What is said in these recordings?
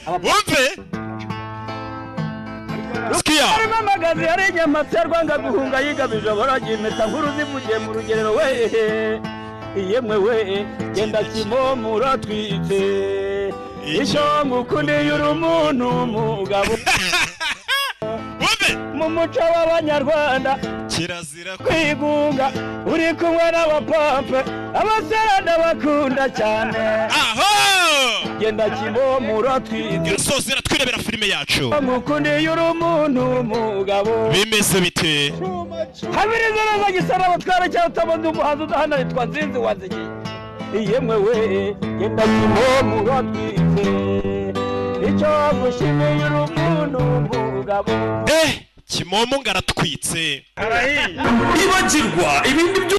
wumve sikia harimo amagazi yari inyamaterwa ngaguhunga yigabije baragimeta nkuru zivugiye mu rugerero we yemwe we genda Kimomo uratwite icyo ngukundiye uri umuntu mugabo mu muco w'abanyarwanda kirazira kwigunga uri kumwe n'abapampe abasaranda bakunda cyane aho genda Kimomo uratwite sozera twirebera filime yacu ngukundiye uri umuntu mugabo bimeze bite habiriza neza gisara batwara cyangwa utabundi umuhanzi udahana yitwa Nzinzi wazigiye yemwe we genda Kimomo uratwite icyo gushimiye uri umuntu mugabo Kimomo ngaratwitse ibagirwa ibindi byo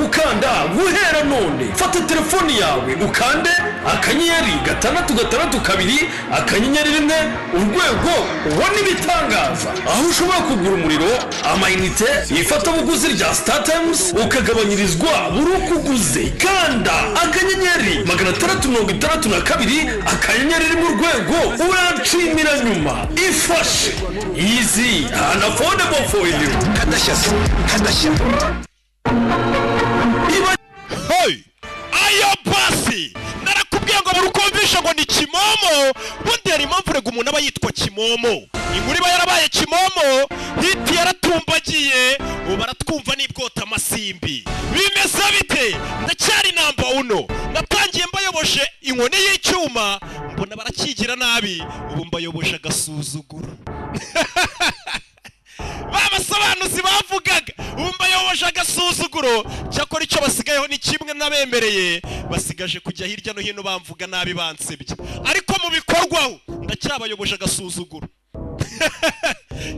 gukanda guhera none fata telefoni yawe ukande akanyenyeri 662 akanyenyeri 1 urwego ubona ibitangaza aho ushobora kugura umuriro amayinite ifatabuguzi rya StarTimes ukagabanyirizwa buri uko uguze kanda akanyenyeri 662 akanyenyeri 1 urwego uracimira nyuma ifashe easy and affordable for you Gashya hey ayo basi narakubwiye ngo burukumvisha ngo ni Kimomo bundi yari impamvu rega umuntu aba yitwa Kimomo inkuru iba yarabaye Kimomo hiti yaratumbagiye baratwumva n'ibwota amasimbi bimeze bite ndacyari namba uno natangiye mbayoboshe inkoni y'icyuma mbona barakigira nabi ubu mbayobosha agasuzuguro babasobanuzi bavugaga umba yobosha agasuzuguro cyakora icyo basigayeho ni kimwe nabemereye basigaje kujya hirya no hino bamvuga nabi bansebye ariko mu bikorwaho ndacyabayobosha agasuzuguro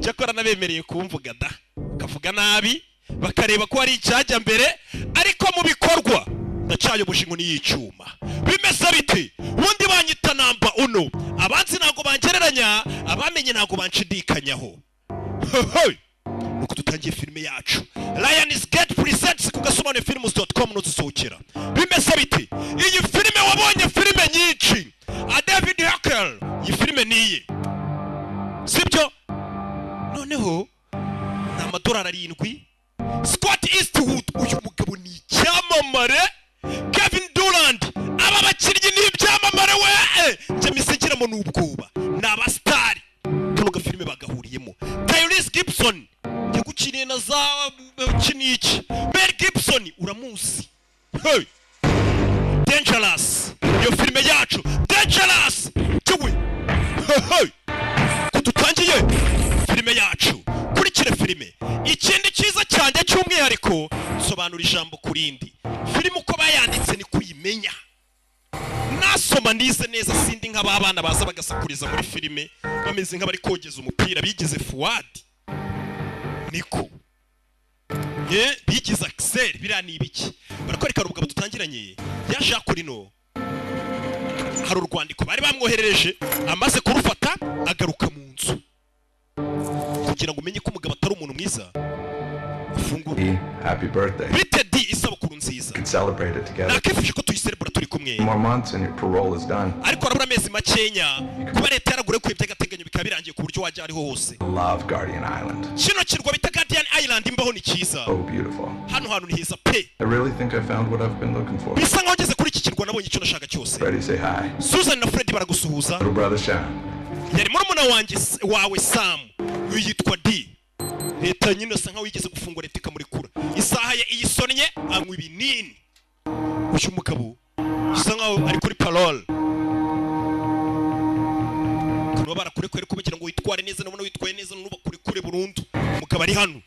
cyakora nabemereye kumvuga da kavuga nabi bakareba ko ari icyajya mbere ariko mu bikorwa ndacyayobosha inkoni y'icyuma bimeze bite ubundi banyita namba uno abanzi ntago bangereranya abamenye ntago banshidikanyaho nuko tutangiye filime yacu Lions Gate presents ku Agasobanuye.com n'uzusohokera bimeze bite iyi filime wabonye filime nyinshi David Hackel iyi filime niye sibyo noneho n'amadolari 7 Scott Eastwood uyu mugabo ni icyamamare Kevin Durant aba bakiryi ni ibyamamare we nje misegiramo n'ubwoba n'abastari kano filime bagahuriyemo Tyrese Gibson yaguciniye na za kiniki Mel Gibson uramuzi hey Dangerous iyo filime yacu Dangerous tuwe hey kututangiye filime yacu kurikire filime ikindi cyiza cyane cy'umwihariko sobanura ijambo kurindi filime uko bayanditse ni kuyimenya nasoma ndize neza sindi nk'ababana baza bagasakuriza muri filime bameze nk'abari kogeza umupira bigize Fuad niko bigize Axel birani ibiki barakwereka ubugabo dutangiranye yaje akurino hari urwandiko bari bamwoherereje amaze kurufata agaruka mu nzu kugira ngo umenye ko umugabo atari umuntu mwiza afungura happy birthday bitedi isabukuru nziza nakifuje ko tuyiserebura turi kumwe ariko arabura amezi makenya kuba leta yaragure ku by'agateganyo bikaba birangiye ku buryo wajya ariho hose kino kirwa bita Guardian Island imbaho ni cyiza hano hantu ni heza pe bisa nkaho ngeze kuri iki kirwa nabonye icyo nashaka cyose Susan na Freddy baragusuhuza yari murumuna wanjye wawe Sam yitwa D leta nyine asa nkaho yigeze gufungura leta ikamurekura isaha ye iyisonnye anywa ibinini uyu mugabo isa nkaho ari kuri parole kuba barakurekure kugira ngo witware neza nabona witwaye neza n'ubakurekure burundu mugabo ari hano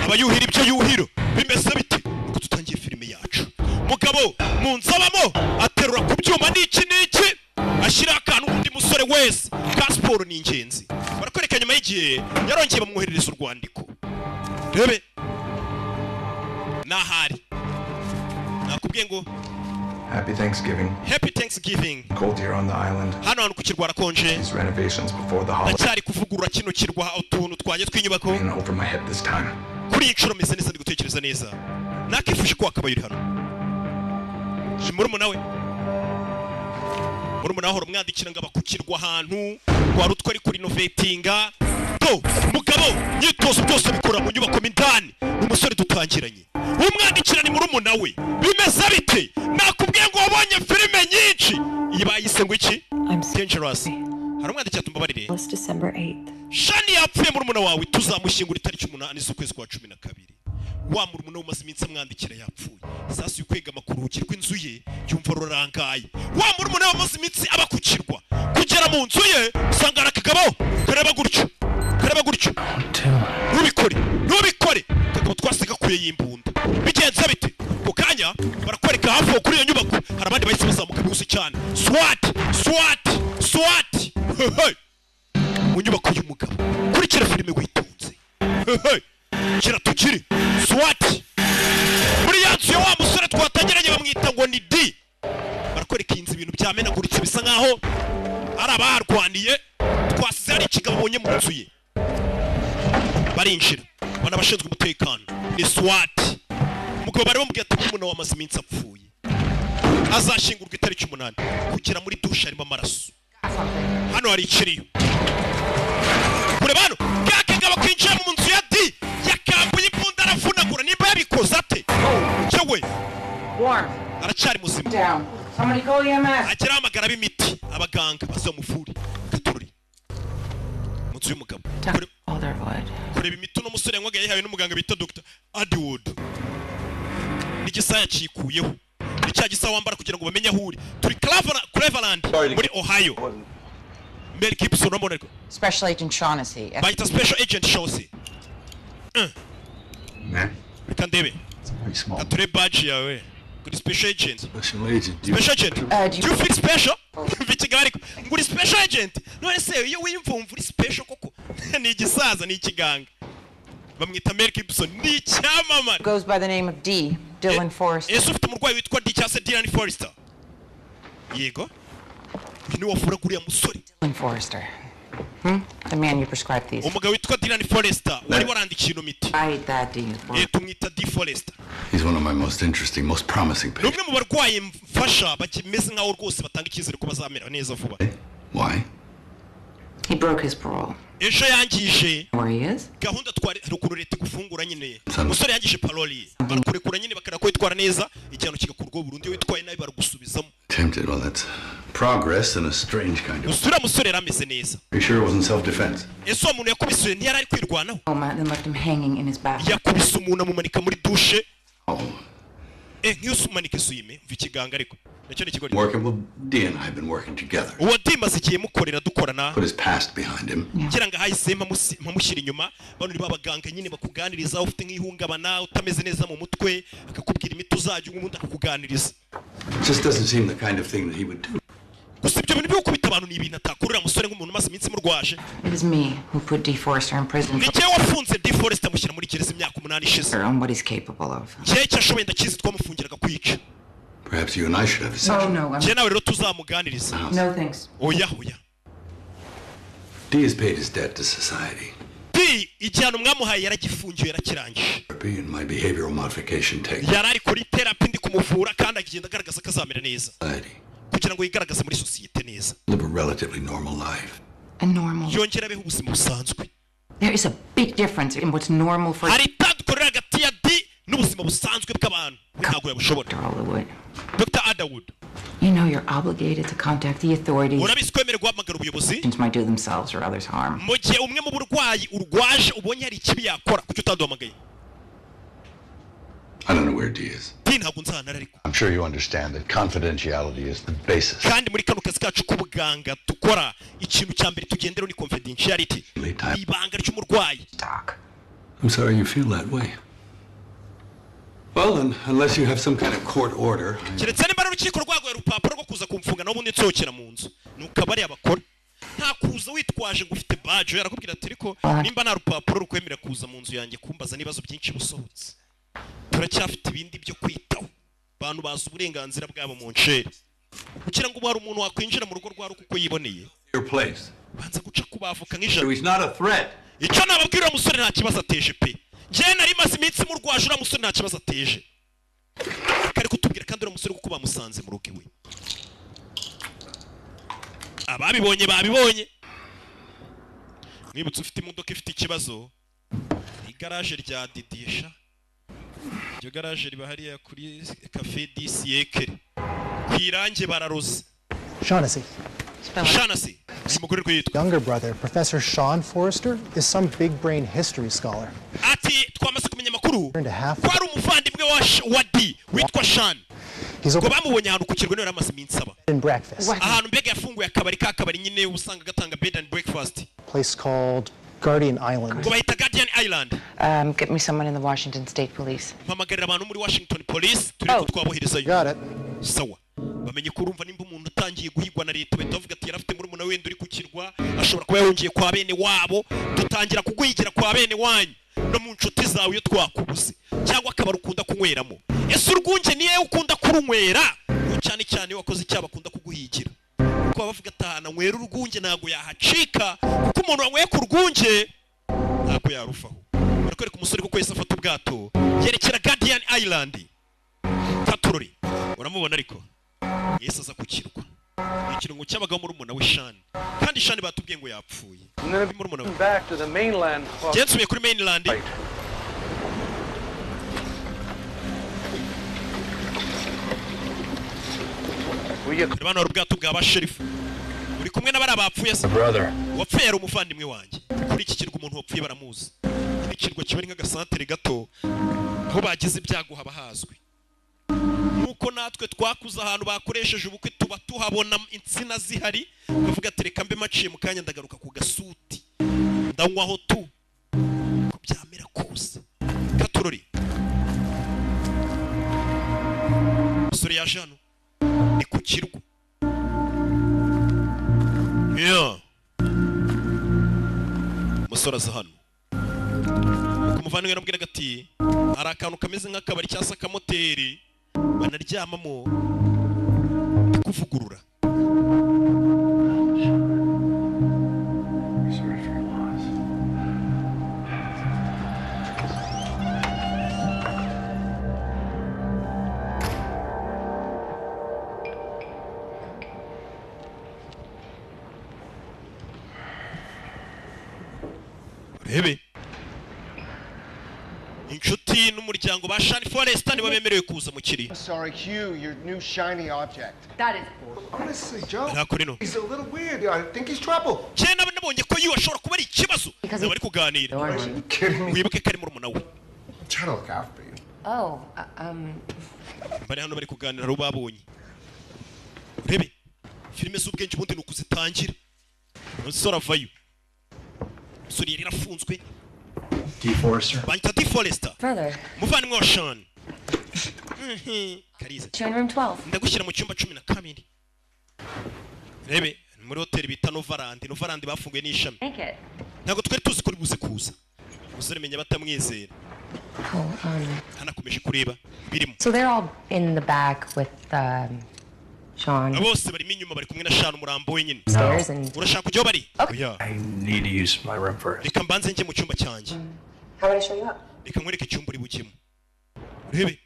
abayuhira ibyo yuhiro bimeze bite uko tutangiye filime yacu mugabo mu nzabamo aterura ku byuma n'iki ashyira akantu undi musore wese ka siporo ni ingenzi barakwereka nyuma y'igihe yarongeye bamwoherereza urwandiko rebe nahari nakubwiye ngo Happy Thanksgiving. Happy Thanksgiving. Cold here on the island. Hano hantu ku kirwa rakonje. These renovations before the holiday. Ndacyari kuvugurura kino kirwa utuntu twaje twinyubako. Over my head this time. Kuri inshuro meze neza ndi gutekereza neza. Nakifuje ko akabayuri hano. Jimuru nawe. murumuna wahora umwandikira ngo abakukirwa ahantu kwa rutwe ari kuri novetinga to mugabo nyitozo byose bikora mu nyubako mindani umusore dutangiranye umwandikira ni murumuna we bimeze bite nakubwiye ngo wabonye filime nyinshi iyi bayise ngo iki Dangerous hari umwandikira tumbabarire December 8th. Shani yapfuye murumuna wawe tuzamushyingura itariki 8 z'ukwezi kwa 12 wa murumuna umaze iminsi amwandikira yapfuye sasa yukwegama ku rugi rw'inzu ye yumva rurangaye wa murumuna wamaze iminsi abakukirwa kugera mu nzu ye usanga arakagabo kareba gutyo ntubikore kagabo twasiga kuye yimbunda bigenze bite ku kanya barakwereka hafi kuri iyo nyubako hari abandi bahise bazamuka bihuse cyane SWAT mu nyubako y'umugabo kurikira filime witonze kira tukiri SWAT muri yanzu ya wa musore twatangiranye bamwita ngo ni D barakwereka inzu ibintu byamenaguritse bisa nkaho ari abarwaniye twasize hari ikigabo bonye mu nzu ye barinjira bana bashinzwe umutekano ni SWAT umugabo bari bamubwiye ati umuntu wamaze iminsi apfuye azashingurwa itariki 8 kugera muri dushe arimo amaraso hano hari ikiriyo kure bano kakagabo kwinjira mu nzu ya D yakambuye imbunda aravunagura nimba yabikoze ate cyewe aracyari muzima agera amagara b'imiti abaganga bazamuvura katururi mu nzu y'umugabo kureba imiti n'umusore yanywaga yayihawe n'umuganga bita Dr. Adwood n'igisaya cyikuyeho icya gisaya wambara kugira ngo bamenye aho uri turi Cleveland muri Ohio Mel Gibson ramoneko Special Agent Shaughnessy. Baita Special Agent Shaughnessy kandebe kature badge yawe kuri Special Agent Special Agent do you feel special bikigariko kuri Special Agent none se iyo wimvumva uri special koko ni igisaza ni ikiganga bamwita Mel Gibson ni icyamamare Goes by the name of D. Dylan Forrester. Ufite umurwayi witwa D cyase Dylan Forrester yego ni wafura kuri ya musore Dylan Forrester. The man you prescribed these. umugabo witwa Dylan Forrester wari warandikiye ino miti I ate that D. tumwita D Forrester He's one of my most interesting, most promising patients. numwe mu barwayi mfasha bakimeze nkaho rwose batanga icyizere ko bazamera neza vuba Why? He broke his parole. ejo yangije Where he is? gahunda twari rukuru leta gufungura nyine umusore yangije paroli barakurekura nyine bakara ko yitwara neza icyano kigakurwa Burundi witwaye nabi baragusubizamo Tempted. Well, that's progress in a strange kind of. usura musore rameze neza Are you sure it wasn't self-defense? ese umuntu yakubise ntiyari ari kwirwanaho Then left him hanging in his bathroom. yakubise umuntu amumanika muri dushe Oh, nk'iyo umanika isuyime mva ikiganga ariko nacyo ni ikigori working with D and I have been working together. uwo dimaze igihe mukorera dukorana Put his past behind him. ngira ngo ahahise mpamushyira inyuma bano ni babaganga nyine bakuganiriza ufite nk'ihungabana utameze neza mu mutwe akakubwira imiti uzajya ubundi akakuganiriza It just doesn't seem the kind of thing that he would do. gusa ibyo bintu byo gukubita abantu ni ibintu atakurira musore nk'umuntu umaze iminsi murwaje It was me who put D. Forrester in prison ni njyewe wafunze D Forrester amushyira muri gereza imyaka 8 ishize on what he's capable of. njyewe icyo ashoboye ndakizi twamufungiraga kwica Perhaps you and I should have a session. No, njyewe nawe rero tuzamuganiriza no thanks. oya D has paid his debt to society. D igihano mwamuhaye yaragifungiwe yarakirangije Therapy and my behavioral modification technique. yari ari kuri therapy ndi kumuvura kandi agenda agaragaza ko azamera neza Society. kugira ngo yigaragaze muri sosiyete neza Live a relatively normal life. A normal. yongera abeho ubuzima busanzwe There is a big difference in what's normal for hari itandukaniro hagati ya D n'ubuzima busanzwe bw'abantu ntabwo yabushobora Dr. Hollywood. Dr. Adwood You know you're obligated to contact the authorities. urabizi kwemera guhamagara ubuyobozi Patients might do themselves or others harm. mu gihe umwe mu burwayi urwaje ubonye hari ikibi yakora kuki utaduhamagaye I don't know where D is. D ntabwo nzahana ariko I'm sure you understand that confidentiality is the basis. kandi muri kano kazi kacu k'ubuganga dukora ikintu cya mbere tugenderaho ni confidentiality ibanga ry'umurwayi Doc. I'm sorry you feel that way. Well, then, unless you have some kind of court order. keretse niba urukiko rwaguye urupapuro rwo kuza kumfunga n'ubundi nsohokera mu nzu nuko abari abakora nta kuza witwaje ngo ufite badge yarakubwira ati ariko nimba nta rupapuro rukwemera kuza mu nzu yanjye kumbaza n'ibibazo byinshi busohotse turacyafite ibindi byo kwitaho abantu bazi uburenganzira bwabo mu ncere kugira ngo hari umuntu wakwinjira mu rugo rwa kuko yiboneye Your place. banza guca kubavuka nk'ijana He's not a threat. icyo nababwira uwo musore nta kibazo ateje pe njyewe nari maze iminsi murwaje uriya musore nta kibazo ateje kari kutubwira kandi uriya musore kuko bamusanze mu rugo iwe ababibonye babibonye. Mwibutse ufite imodoka ifite ikibazo, igaraje rya Didisha, iryo garaje riba hariya kuri Cafe du Siècle, kwirange bararoze. Shaughnessy. Shaughnessy, umugore yitwa. Younger brother, Professor Sean Forrester, is some big brain history scholar. Ati twamaze kumenya amakuru ko ari umuvandimwe wa D witwa Sean. Ngo bamubonye ahantu ku kirwa niwe yaramaze iminsi aba. Ahantu mbega yafunguye akabari nyine usanga gatanga bed and breakfast. Place called Guardian Island. Ngo bayita Guardian Island. Get me someone in the Washington State Police. Mpamagarira abantu muri Washington Police turi kutwaboherezayo. Got it. Sawa. Bamenye ko urumva nimba umuntu utangiye guhigwa na leta bitavuga ati yarafite muri muna wenda uri ku kirwa ashobora kuba yahungiye kwa bene wabo, dutangira kuguhigira kwa bene wanyu no mu nshuti zawe iyo twakubuze cyangwa akaba ukunda kunyweramo. Ese urwunge niye ukunda kurunywera cyane cyane wakoze icyaha bakunda kuguhigira kuko bavuga atahana nywera urwunge ntago yahacika kuko umuntu wanyweye ku rwunge ntago yarufaho. Barakwereka umusore kuko yese afata ubwato yerekera Guardian Island. Katurori uramubona ariko Yesu aza kukirwa. Ikirungo cy'abagabo muri muna we Sean. Kandi Sean batubwiye ngo yapfuye. Muri muna we. Back to the mainland. Jensuye kuri mainland. Bano ari ubwato bwa basherifu. Uri kumwe n'abari abapfuye se. Wapfuye ari umuvandimwe wanjye. Kuri iki kirwa umuntu wapfuye baramuzi. Ikirwa kiba ari nk'agasantere gato aho bagize ibyago haba hazwi. Nuko natwe twakuza ahantu bakoresheje ubukwe tuba tuhabona insina zihari bavuga ati reka mbe maciye mu kanya ndagaruka ku gasuti ndanywaho tu ko byamera kose. Katurori suri ya jano ni ku kirwa musora za hano kumuvandimwe nabwiraga ati hari akantu kameze nk'akabari cyangwa akamoteri banaryamamo kuvugurura. Rebe inshuti n'umuryango ba Sean Forrester nibo bemerewe kuza mu kiri. Sorry, Hugh, your new shiny object. That is honestly, Joe. Ntakurino. He's a little weird. I think he's trouble. Cyane nabonye ko you ashobora kuba ari ikibazo. Bari kuganira. Wibuke kari muri muna we. I'm trying to look after you. Oh, Bari hano bari kuganira ro babonye. Rebe filime z'ubwenge ubundi nukuzitangira. Nsora vayo. Suri yari rafunzwe. D. Forrester. Banyita D. Forrester. Brother. Muvandimwe wa Sean. Kariza. Sean room 12. Ndagushyira mu cyumba 12. Rebe muri hotel bita Novarandi. Novarandi bafunguye n'ishami. Ntago twari tuzi kuri buze kuza. Umusore menya batamwizera. Hanakomeje kureba birimo. So they're all in the back with Sean. Bose bari inyuma bari kumwe na Sean umurambo wenyine. Urashaka kujya bari? I need to use my room first. Reka mbanze nje mu cyumba cyanjye. How would I show you up? Reka nkwereke icyumba uri bukimo. Rebe.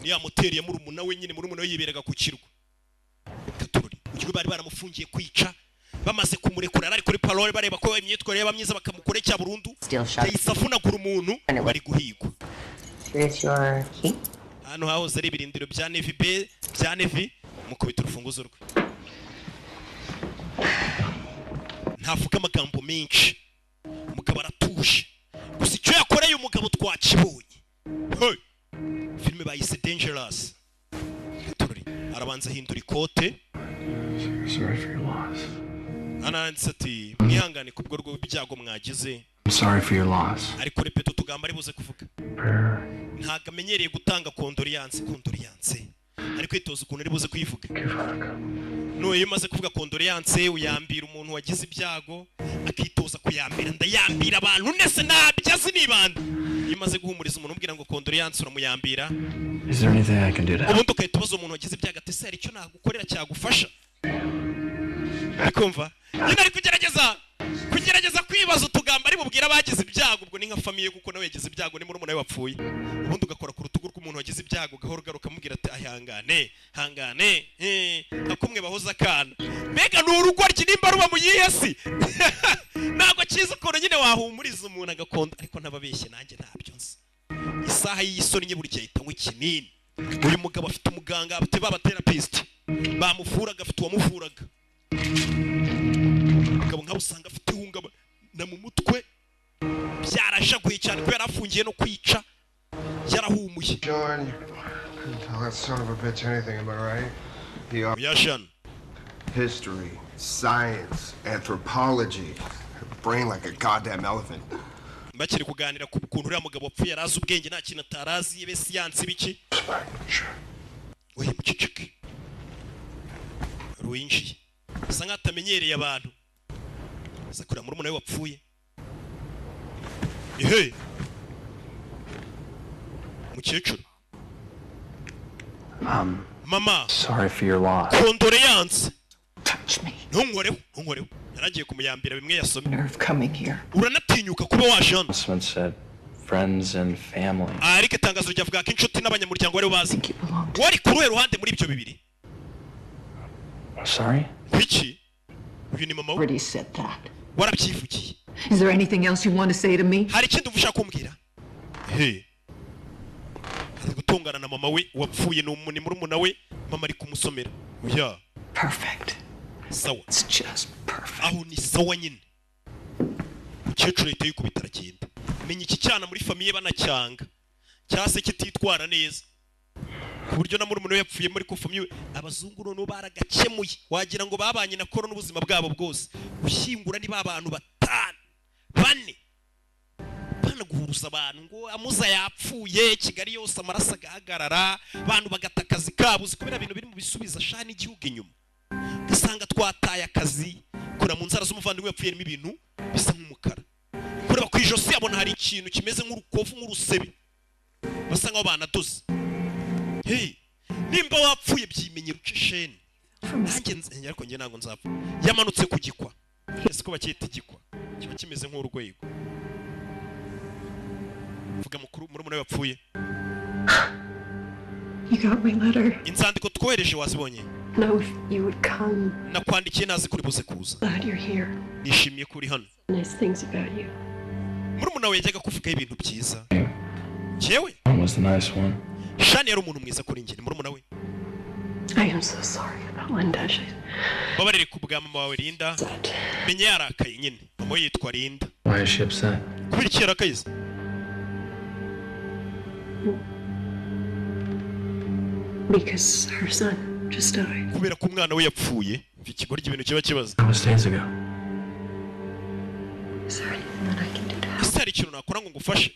Ni ya moteri ya murumuna wenyine murumuna we yiberaga ku kirwa. Katurori. Ugiye bari baramufungiye kwica. Bamaze kumurekura ari kuri parole bareba ko imyitwarire y'abamyiza bakamukorekya burundu. Yayisafuna umuntu bari guhigwa. Here's your key. Hano hahoze ari ibirindiro bya Navy B bya Navy mukubita urufunguzo rwe. Ntavuga amagambo menshi. Umugabo aratuje. Gusa icyo yakoreye umugabo twakibonye. Hey. Filime bayise Dangerous. Katurori arabanza hindura ikote. Sorry for your loss. Ananditse ati mwihangane kubwo rwo byago mwagize. I'm sorry for your loss. Ariko repeto tugamba ari buze kuvuga. Ntago amenyereye gutanga condoleance. Ariko itoza ukuntu ari buze kuyivuga. Noye umaze kuvuga condoleance uyambira umuntu wagize ibyago akitoza kuyambira ndayambira abantu nese nabyazi nibanda. Imaze guhumuriza umuntu umbwira ngo condoleance uramuyambira. Is there anything I can do to help? Ubundi ukayitubaza umuntu wagize ibyago ati se ari cyo nagukorera cyagufasha. Arikumva? Nyine ari kugerageza kwiba wibaza utugamba ari bubwira abagize ibyago ubwo ni nka famiye kuko nawe yagize ibyago ni murumuna we wapfuye ubundi ugakora ku rutugu rw'umuntu wagize ibyago gahoro garuka mubwira ati ahangane akumwe bahoza akana mbega ni urugoryi nimba ruba mu yihe si ntabwo kiza ukuntu nyine wahumuriza umuntu agakonda ariko ntababeshye nanjye ntabyo nzi isaha y'isoni nye buri gihe ahitanywa ikinini uyu mugabo afite umuganga afite babaterapisite bamuvuraga afite uwamuvuraga umugabo nk'abo usanga afite ihungabana mu mutwe byarashaguye cyane kubera afungiye no kwica yarahumuye John, tell that son of a bitch anything, am I right? Yashan. History, science, anthropology, brain like a goddamn elephant. Bakiri kuganira ku kuntu uriya mugabo wapfuye arazi ubwenge nta kintu atarazi yebe siyansi biki oye mucicike ruinji asa nk'atamenyereye abantu asa kuri murumuna we wapfuye ihe mukecuru mama sorry for your loss. Condoleance. Touch me. Ntunkoreho yaragiye kumuyambira bimwe yasomye Nerve coming here. uranatinyuka kuba wajana Someone said friends and family. ariko itangazo ryavuga ko inshuti n'abanyamuryango bari bazi wari ku ruhe ruhande muri ibyo bibiri Sorry? biki uyu ni mama we Already said that. warabyivugiye Is there anything else you want to say to me? hari ikindi uvushaka kumbwira he ari gutongana na mama we wapfuye ni murumuna we mama ari kumusomera oya Perfect. sawa It's just perfect. aho ni sawa nyine mukecuru leta yuko bitaragenda menya iki cyana muri famiye banacyanga cyase kititwara neza ku buryo na murumuna we yapfuye muri ko famiye abazungu none baragakemuye wagira ngo babanye na korona ubuzima bwabo bwose gushyingura ni babantu batanu bane guhuruza abantu ngo amuza yapfuye Kigali yose amaraso agahagarara abantu bagata akazi kabo kubera ibintu biri mu bisubiza shani igihugu inyuma gasanga twataye akazi kora mu nzara z'umuvandimwe yapfuyemo ibintu bisa nk'umukara kureba ku ijosi abona hari ikintu kimeze nk'urukovu nk'urusebe basa nk'aho banadoze hey nimba wapfuye byimenye rucisheni nanjye ariko njye ntabwo nzapfa yamanutse ku gikwa ese ko bacyita igikwa kiba kimeze nk'urwego vuga mukuru murumuna we wapfuye You got my letter. inzandiko twohereje wazibonye No, if you would come. nakwandikiye nazi kuri buze kuza Glad you're here. nishimiye kuri hano Nice things about you. murumuna we yajyaga kuvugaho ibintu byiza jewe Was the nice one. shani yari umuntu mwiza kuri njye ni murumuna we I am so sorry about Linda. babarire ku bwa mama wawe Linda menye yarakaye nyine mama we yitwa Linda Why is she upset? kubera iki yarakaye Because her son just died. kubera ko umwana we yapfuye ikigoryi ibintu kiba kibaza That was days ago. Is there anything that I can do to help? ese hari ikintu nakora ngo ngufashe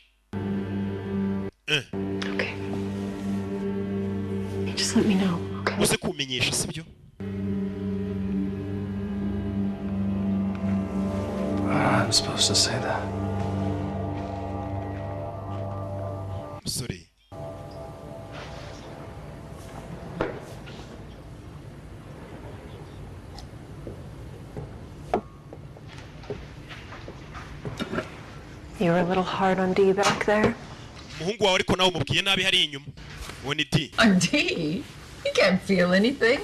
Okay. Just let me know, okay? uze kumenyesha sibyo I'm supposed to say that. musore You were a little hard on Dee back there. umuhungu wawe ariko nawe umubwiye nabi hari inyuma uwo ni D On D? He can't feel anything.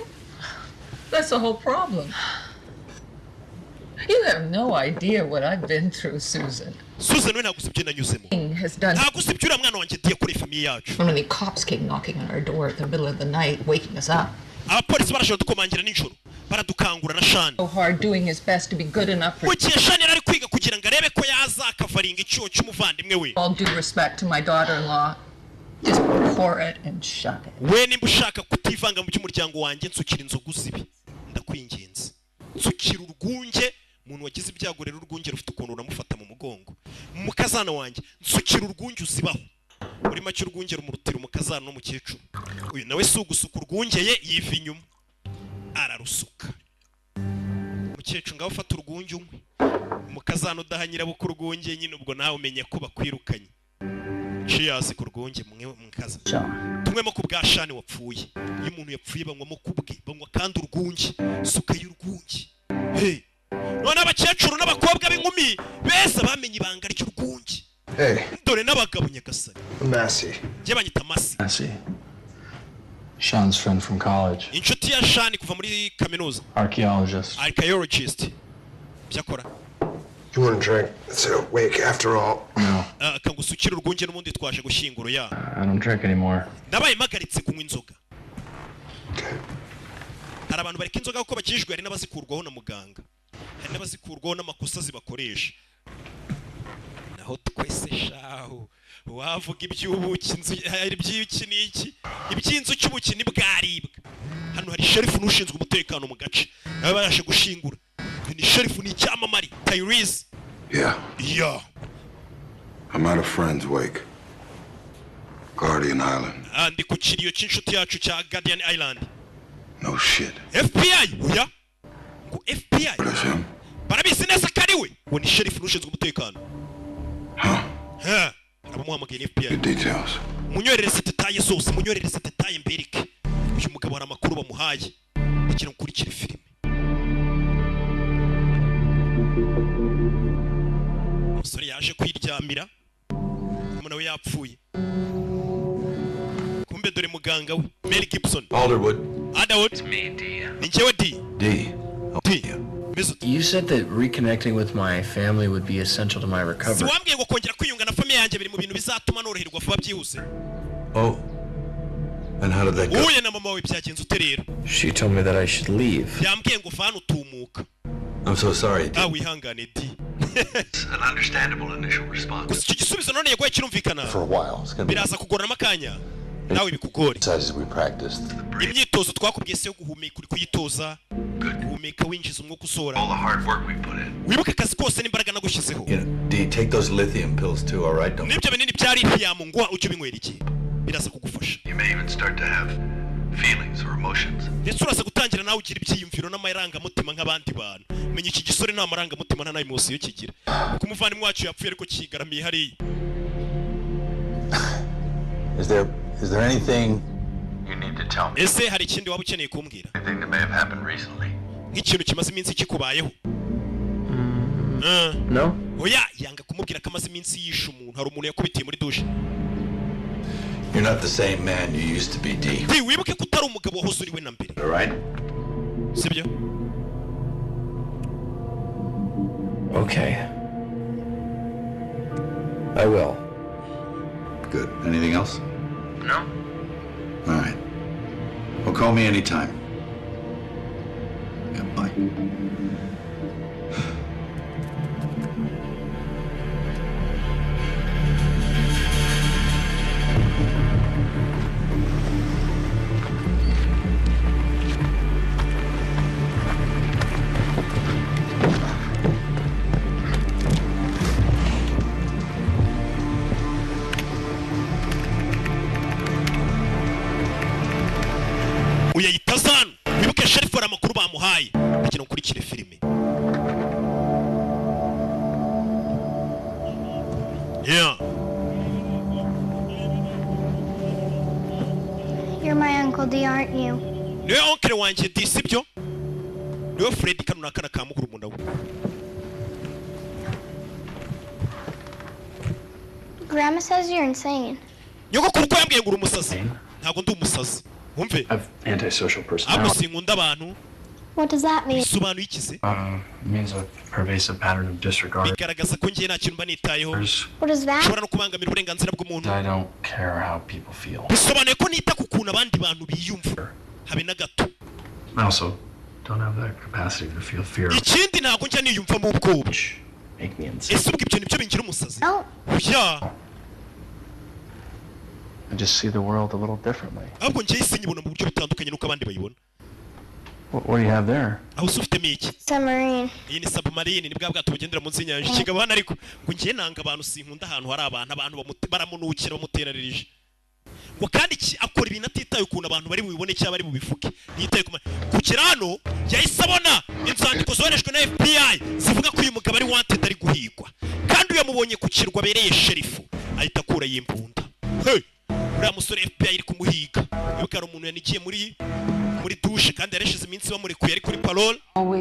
That's the whole problem. You have no idea what I've been through, Susan. Susan we ntabwo usibye nanyuzemo Has done. ntabwo usibye uriya mwana wanjye diye kuri famiye yacu How many cops came knocking on our door at the middle of the night, waking us up? abapolisi barashobora dukomangira nijoro baradukangura na shani So hard doing his best to be good enough for mu gihe shani yari ari kwiga kugira ngo arebe ko yazakavaringa icyuho cy'umuvandimwe we all due respect to my daughter-in-law. Just pour it and shut it. we nimba ushaka kutivanga mu by'umuryango wanjye nsukira inzoga uzibi ndakwinginze nsukira urwunge umuntu wagize ibyago rero urwunge rufite ukuntu unamufata mu mugongo umukazana wanjye nsukira urwunge uzibaho muri make urwunge rumurutira umukazana n'umukecuru uyu nawe si ugusuka urwunge ye yiva inyuma ararusuka umukecuru ngaho ufata urwunge umwe umukazana udaha nyirabukuru urwunge nyine ubwo nawe umenya ko bakwirukanye cheers ku rwunge mukaza tumwemo ku bwa shani wapfuye iyo umuntu yapfuye banywamo kubwe banywa kandi urwunge suka y'urwunge hey none n'abakecuru n'abakobwa b'inkumi beza bamenye ibanga ry'urwunge. Dore n'abagabo nyagasani. Massey. Jye banyita Massey. Massey. Sean's friend from college. Inshuti ya Sean kuva muri kaminuza. Archaeologist. Byakora. You want a drink? It's a wake after all. No. Kangusukira urwunge n'ubundi twaje gushyinguro ya. I don't drink anymore. Ndabaye magaritse kunywa inzoga. Hari abantu bareka inzoga kuko bakijwe, hari n'abazikurwaho na muganga, hari n'abazikurwaho n'amakosa zibakoresha. Naho twese shaho wavuga iby'ubuki iby'iki n'iki iby'inzu cy'ubuki ni bwaribwa. Hano hari sheriff n'ushinzwe umutekano mu gace nawe barashe gushingura. Ni sheriff ni icyamamare Tyrese. Yeah. I'm at a friend's wake. Guardian Island. Ndi ku kiriyo cy'inshuti yacu cya Guardian Island. No shit. FBI, oya. Ngo FBI. Barabizi neza ko ari we. Ngo ni sheriff n'ushinzwe umutekano. Abamuhamagaye ni FBI. Details. Munyorereze detaye zose, munyorereze detaye mbereke. Uyu mugabo hari amakuru bamuhaye. Kugira ngo ukurikire filime. Umusore yaje kwiryamira. Umuntu we yapfuye. Kumbe dore muganga we, Mel Gibson. Alderwood. It's me, D. Ninjewe D. D. You said that reconnecting with my family would be essential to my recovery. Siwambwiye ngo kongera kwiyunga na famille yanjye biri mu bintu bizatuma noroherwa vuba byihuse. Oh. And how did that go? Uye na mama we byagenze ute rero? She told me that I should leave. Yambwiye ngo fana utumuka. I'm so sorry, D. Wihangane D. An understandable initial response. Gusa igisubizo none yagoye kirumvikana. For a while. Biraza kugorana amakanya. Nawe bikugore. As we practiced. Imyitozo twakubwiye se yo guhumeka uri kuyitoza. Guhumeka winjiza umwuka usora. All the hard work we put in. Wibuke akazi kose n'imbaraga nagushyizeho. D, take those lithium pills too, all right? Don't. Nibyo binini bya lithium ngwa ujye ubinywera iki. Biraza kugufasha. You may even start to have feelings or emotions. Ndetse uraza gutangira nawe ugira ibyiyumviro n'amarangamutima nk'abandi bantu. Menya iki gisore nta marangamutima nta emotion kigira. Kuko umuvandimwe wacu yapfuye ariko kigaramiye hariya. Is there anything you need to tell me? Ese hari ikindi waba ukeneye kumbwira? Anything that may have happened recently? Nk'ikintu kimaze iminsi kikubayeho? No. Oya, yanga kumubwira ko amaze iminsi yishe umuntu. Hari umuntu yakubitiye muri douche. You're not the same man you used to be, D. D, wibuke ko utari umugabo wahoze uri we na mbere. All right? Sibyo? Okay. I will. Good. Anything else? No. All right. Well, call me anytime. Yeah, bye. Uyayitazana. Wibuke sheriff wari amakuru bamuhaye. Kugira ngo ukurikire filime. Yeah. You're my Uncle D, aren't you? Niwe oncle wanjye D, sibyo? Niwe Fred kanuna kana kamukuru munda we. Grandma says you're insane. Nyogokuru ko yambwiye ngo uri umusazi. Ntabwo ndi umusazi. Wumve? I've antisocial personality. Ako sinkunda abantu. What does that mean? Bisobanuye iki se? Means a pervasive pattern of disregard. Bigaragaza ko ngiye nta kintu mba nitayeho. What is that? Ushobora no kubangamira uburenganzira bw'umuntu. I don't care how people feel. Bisobanuye ko nita ku kuntu abandi bantu biyumva. Habe na gato. I also don't have the capacity to feel fear. Ikindi ntabwo njya niyumva mu bwoba. Make me insane. Ese ubwo ibyo nibyo bingira umusazi? Yeah. I just see the world a little differently. Ahubwo njye isi nyibona mu buryo butandukanye nuko abandi bayibona. What do you have there? Aho ufitemo iki? Submarine. Iyi ni submarine, ni bwa bwato bugendera munsi y'inyanja. Kigabo hano ariko ngo njye nanga abantu sinkunda ahantu hari abantu baramunukira bamuterarije. Ngo kandi akora ibintu atitaye ukuntu abantu bari bubibone cyangwa bari bubifuke. Yitaye kugera hano yahise abona inzandiko zoherejwe na FBI zivuga ko uyu mugabo ari wanted ari guhigwa. Kandi uyamubonye ku kirwa bereye sheriff ahita akura yimbunda. Hey! Uriya musore FBI iri kumuhiga. Yuko ari umuntu yanigiye muri douche bamufashe kandi yareshize iminsi bamurekuye ari kuri parole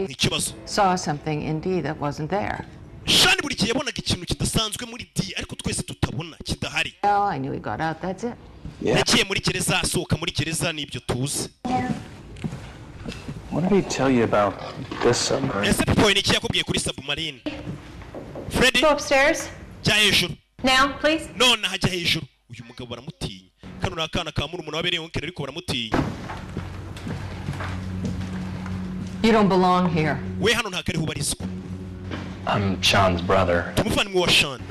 n'ikibazo saw something in D that wasn't there. Shani buri gihe yabonaga ikintu kidasanzwe muri D ariko twese tutabona kidahari. Well, I knew he got out, that's it. Yagiye muri gereza asohoka muri gereza nibyo tuzi. What did he tell you about this submarine? Ese point iki yakubwiye kuri submarine? Freddy? Go upstairs. Jya hejuru. Now, please. None hajya hejuru. Uyu mugabo baramutinya. Kano nakana ka murumuna wabereye onkere ariko baramutinya. You don't belong here. We hano ntakari hubarizwa. I'm Sean's brother. Tumuvandimwe wa Sean.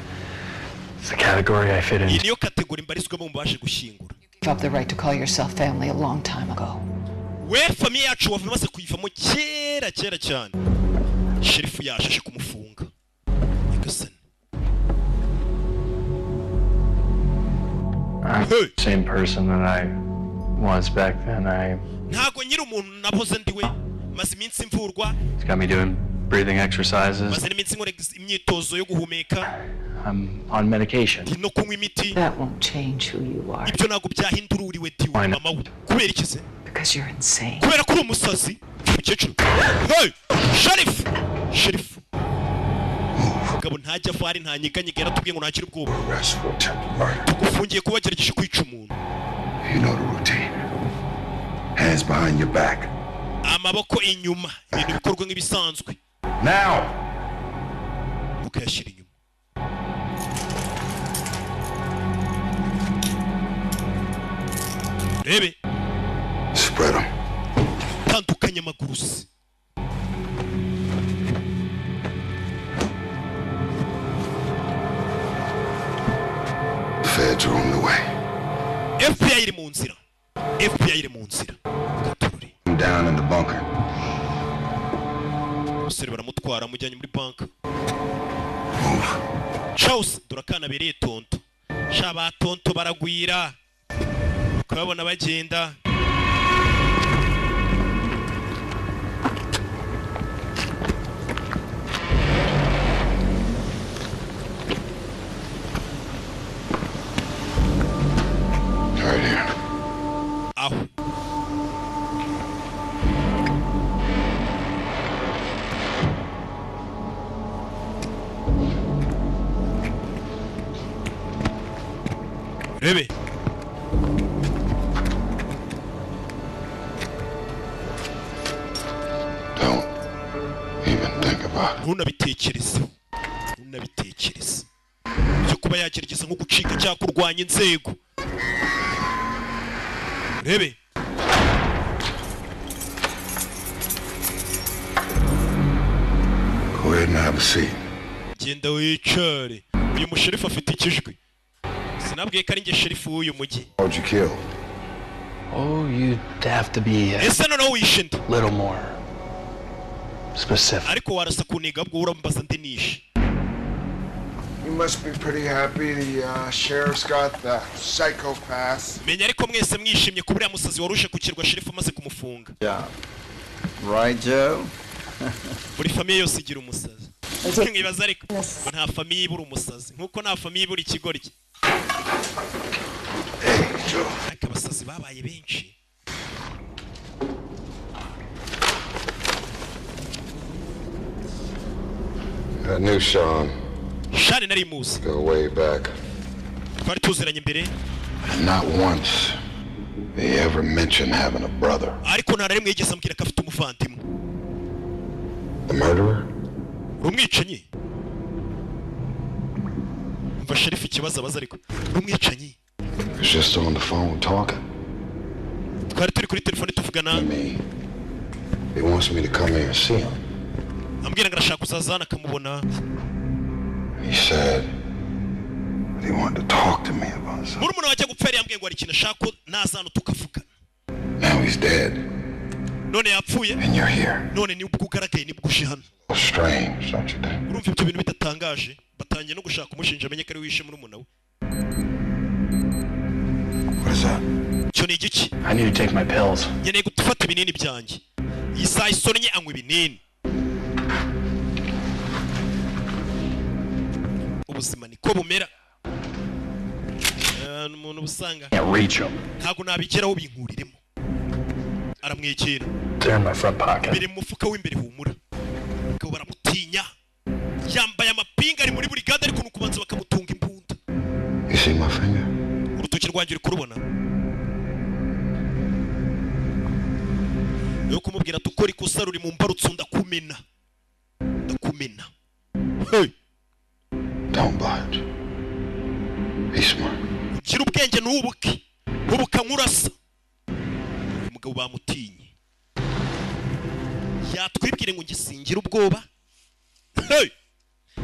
It's the category I fit in. Iyi niyo kategori mbarizwamo mubashe gushyingura. You have the right to call yourself family a long time ago. We famille yacu wamaze kuyivamo kera cyane. Sherifu yashashe kumufunga. Nyagasani. I'm the same person that I was back then. Ntago nyiri umuntu naboze ndiwe maze iminsi mvurwa. It's got me doing breathing exercises. Maze iminsi nkora imyitozo yo guhumeka. I'm on medication. No kunywa imiti. That won't change who you are. Ibyo ntago byahindura uriwe diwe mama we. Kubera iki se? Because you're insane. Kubera ko uri umusazi. Mukecuru. Hey! Sheriff. Mugabo ntajya fari ntanyeganyega yaratubwiye ngo ntakiri ubwoba. Tugufungiye kuba wagerageje kwica umuntu. You know the routine. Hands behind your back. Amaboko inyuma. Ibintu bikorwa nk'ibisanzwe. Now. Ukayashyira inyuma. Rebe. Spread them. Tandukanya amaguru se. Feds are on the way. FBI iri mu nzira. I'm down in the bunker. Umusore baramutwara mujyanye muri banka. Charles durakana bereye tonto. Shaba tonto baragwira. Ukabona bagenda. Right here. Aho. Rebe. Don't even think about it. Ntunabitekereze. Cyo kuba yagerageza nko gucika cyangwa kurwanya inzego. Rebe. Go ahead and have a seat. Genda wicare. Uyu musherifu afite ikijwi. Sinabwiye ko ari nge sherifu w'uyu mujyi. How'd you kill? Oh, you'd have to be Ese noneho wishe nde? little more specific. Ariko warasa kuniga bwo urambaza ndi nishe. You must be pretty happy the sheriff's got the psychopath. Menya ariko mwese mwishimye kubura musazi warushe kukirwa sherifu maze kumufunga. Yeah. Right, Joe? Buri famille yose igira umusazi. Nkibaza ariko nta famille ibura umusazi nkuko nta famille ibura ikigoryi. Abasazi babaye benshi. I knew Sean. Sean nari muzi. Go way back. Twari tuziranye imbere. Not once they ever mentioned having a brother. Ariko nta rimwe yigeze ambwira ko afite umuvandimwe. The murderer? Umwicanyi. Umva sherifu ikibazo abaza ariko. Umwicanyi. He's just on the phone talking. Twari turi kuri telefone tuvugana. He wants me to come here and see him. Ambwira ngo arashaka kuzazana akamubona. He said he wanted to talk to me about something. Murumuna wajya gupfera yambwiye ngo ari ikintu ashaka nazana tukavugana. Now he's dead. None yapfuye. And you're here. None ni ubwo ugaragaye nibwo uje hano. Strange, don't you think? Urumva ibyo bintu bidatangaje. Batangiye no gushaka umushinja amenye ko ari wishe murumuna we. What is that? Cyo ni igiki? I need to take my pills. Nkeneye gufata ibinini byanjye. Iyi saa isonnye anywa ibinini. Ubuzima niko bumera. Umuntu busanga. Can't reach him. Ntago nabigeraho binkuriremo. Aramwegera. They're in my front pocket. biri mu mufuka w'imbere humura ngo baramutinya yambaye amapinga ari muri brigade ariko nukubanza bakamutunga imbunda. You see my finger? Urutoki rwanjye uri kurubona yo kumubwira tukora ikosa ruri mu mbarutso ndakumena. Hey, Don't budge. Be smart. ugira ubwenge nubuka nkurasa. Umugabo bamutinye yatwibwire ngo ngisingira ubwoba. Hey,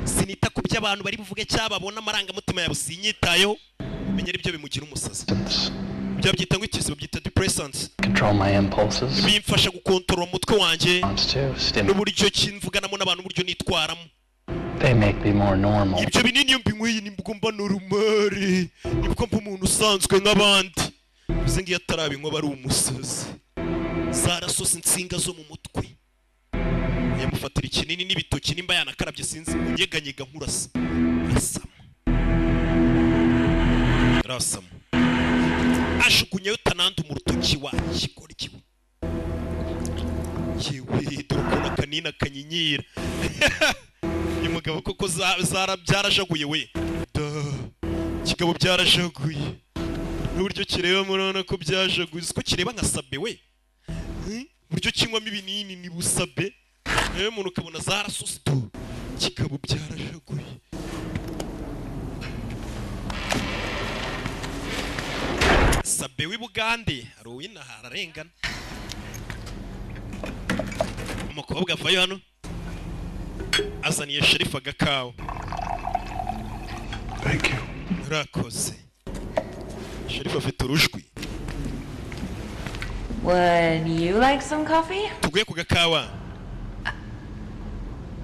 sinita ku by'abantu bari buvuge cyababona amarangamutima yabo sinyitayeho menyera ibyo bimugira umusazi. Ibyo byita ngo ikizi byita depressants. Control my impulses. Bimfasha gukontorora umutwe wanjye n'uburyo kimvuganamo n'abantu uburyo nitwaramo. They make me more normal. Ibyo binini mbinyweye nibwo mba normal, nibwo mba umuntu usanzwe nk'abandi. Bize ngiye atarabinywa bari umusazi. Zarasosa insinga zo mu mutwe. Yamufatira ikinini n'ibitoki nimba yanakarabye sinzi unyeganyega nkurasa. Rasam. Ashukunye utananda mu rutoki wa kigoryi. Yewe dore kanina kanyinyira. Umugabo koko zara byarashaguye we. Kigabo byarashaguye. N'uburyo kireba murana ko byashaguye. Ko kireba nka sabe we. Buryo kinywamo ibinini ni busabe. Umuntu ukabona zarasustu. Kigabo byarashaguye. Sabe w'i Bugande aruwina hararengana. Umukobwa avayo hano azaniye Sheriff agakawa. Thank you. Rakoze. Sheriff afite urujwi. Would you like some coffee? Tuguye ku gakawa.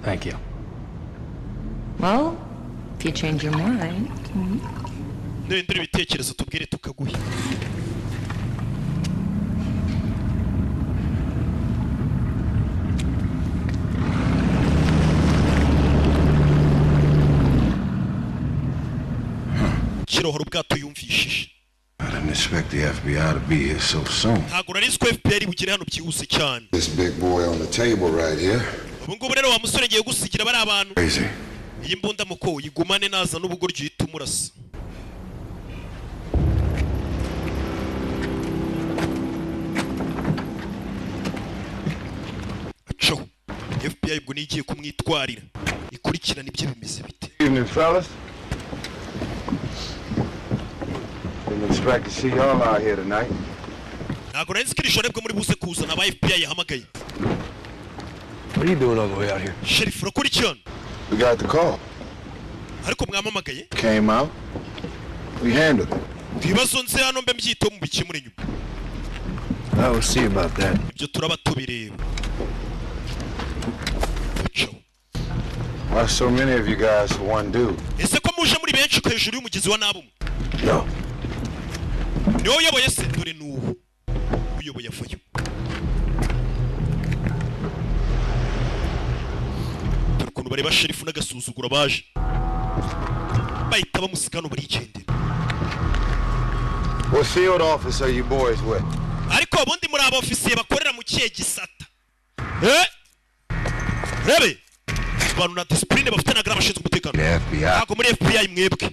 Thank you. Well, if you change your mind. Nendere ibitekerezo tubwire tukaguhe. Kirohora ubwato yumvishije. I didn't expect the FBI to be here so soon. Ntabwo nari ko FBI bugire hano byihuse cyane. This big boy on the table right here. Ubu ngubu rero wa musore ngiye gusigira bari abantu. Crazy. Iyi mbunda muko yigumane naza n'ubugoryi yitumurasa. Acho. FBI ubwo nigiye kumwitwarira. Ikurikirana ibyo bimeze bite. Evening, fellas. Didn't expect to see y'all out here tonight. Ntabwo nari nzikirishore bwo muri buze kuzana aba FBI yahamagaye. What are you doing all the way out here? Sheriff urakurikirana. We got the call. Ariko mwamamagaye. Came out. We handled it. Ibibazo nze hano mbe mbyito mu bikemure nyuma. I will see about that. Ibyo turaba tubireba. Why so many of you guys for one dude? Ese ko muje muri benshi ko hejuru y'umugizi wa nabo? No. Niyo uyoboye se dore n'ubu. Uyoboye afayo. Turukuntu bareba Sheriff n'agasuzugura baje. Bahita bamusigano barigendera. What field office are you boys with? Ariko ubundi muri aba ofisiye bakorera mu kiye gisata. Rebe. Abantu na discipline bafite na grama shinzwe umutekano. Ntabwo muri FBI mwebwe.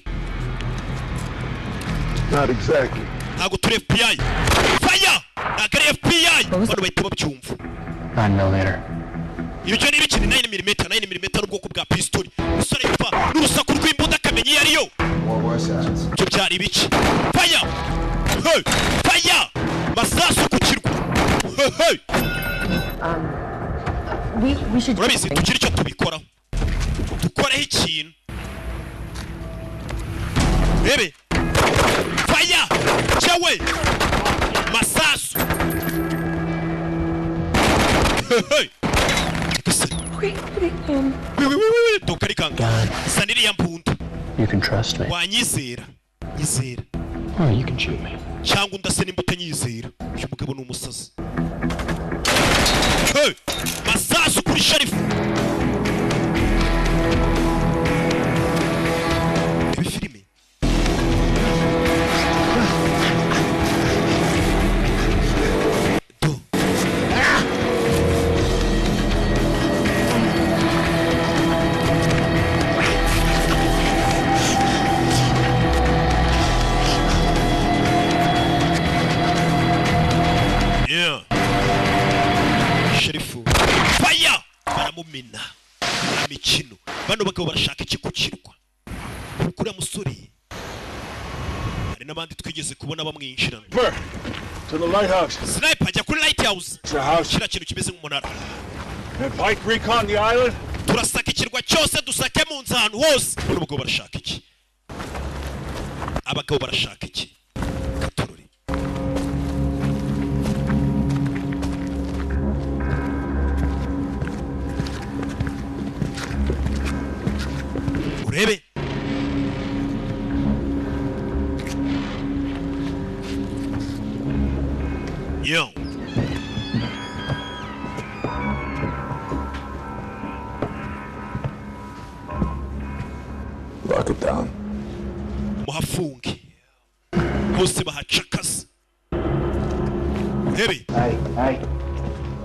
Not exactly. Ntabwo turi FBI. Fire! Ntabwo ari FBI. Abantu bahita babyumva. 9mm. Ibyo ni ibikini 9mm n'ubwoko bwa pistol. Musore yipfa n'urusaku rw'imbunda akamenye iyo ariyo. Ibyo byari ibiki. Fire! Hey! Fire! Masasu ku kirwa. Hey! We should. Urabizi tukiri cyo tubikoraho. Dukoreho ikintu. Bebe. Fire! Chawe! Masasu. Hey! Okay. Dokari kanga. Saniri ya mbunda. You can trust me. Wanyizera. Nyizera. Oh, you can shoot me. Cyangwa ndase nimbuta nyizera. Uyu mugabo ni umusazi. Hey! Masasu kuri Sheriff. Ibi filime. Do. imikino bano bagabo barashaka iki ku kirwa kuri musore hari n'abandi twigeze kubona bamwinjirana to the lighthouse. Sniper ajya kuri lighthouse kira kintu kimeze nk'umunara Pike recon the island. turasaka ikirwa cyose dusake mu nzanu hose bano bagabo barashaka iki abagabo barashaka iki Katururi urebe yo Lock it down. muhafunge bose bahacakaza urebe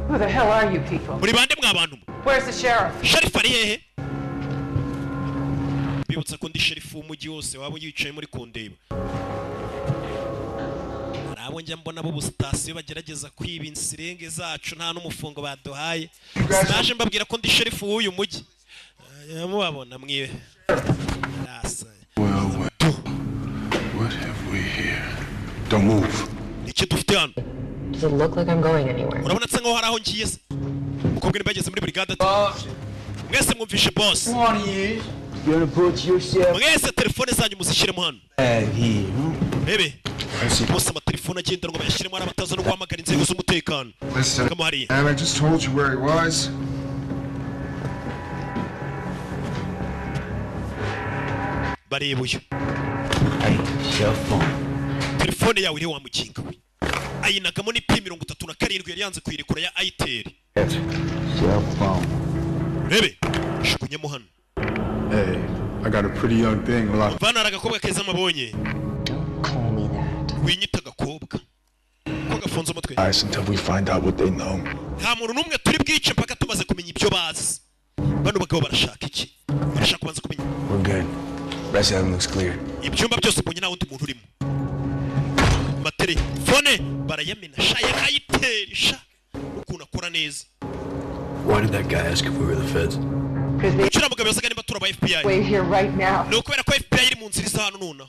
Who the hell are you people? muri bande mwabantu Where's the sheriff? sheriff ari hehe bibutsa ko ndi sheriff w'umujyi wose waba yicaye muri kundeba nabo njya mbona bo busitasiyo bagerageza kwiba insirenge zacu nta n'umufungo baduhaye naje mbabwira ko ndi sheriff w'uyu mujyi mubabona mwiwe What have we here? Don't move. Iki dufite hano Does it look like I'm going anywhere? urabona tse nkaho hari aho ngiye se umukobwa nibageze muri brigade ati mwese mwumvishe boss mwese telefone zanyu muzishyiremo hano bebe bose amatelefone agendanwa bayashyiremo hari abataza no guhamagara inzego z'umutekano kamo hariya And I just told you where he was. bareba uyu telefone yawe iri wa mukinga we ayinagamo ni P37 yari yanze kuyirekura ya Itel bebe shukunyemo hano Hey, I got a pretty young thing. mvana aragakobwa keza mabonye Call me that. winyita agakobwa ko gafunze umutwe Guys, until we find out what they know. nta muntu n'umwe turi bwice mpaka tumaze kumenya ibyo bazi bano bagabo barashaka iki barashaka kubanza kumenya We're good. Rest of them looks clear. ibyumba byose mbonye nta wundi muntu urimo amatelefone barayamena sha yarayiterisha ukuntu akora neza Why did that guy ask if we were the feds? ukira mugabo yasaga nimba turaba FBI We're here right now. ni ukubera ko FBI iri mu nzira isa hano nuna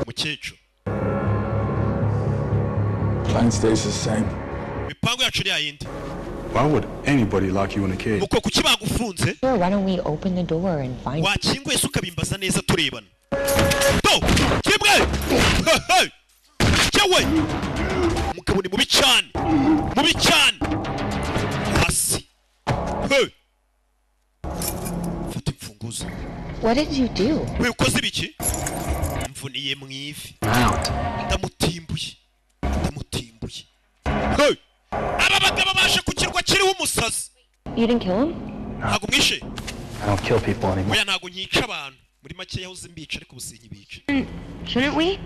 mukecuru Plan stays the same. mipango yacu ni yayindi Why would anybody lock you in a cage? uko kuki bagufunze Sure, why don't we open the door and find wakinguye se ukabimbaza neza turebana do kimwe cyewe umugabo ni mubi cyane hasi fata imfunguzo What did you do? we ukoze ibiki mvuniye mu ivi ndamutimbuye aba bagabo baje ku kirwa kiriho umusazi You didn't kill him? ntabwo mwishe I don't kill people anymore. oya ntabwo nyica abantu muri make yahoze mbica ariko ubu sinkibica Shouldn't we?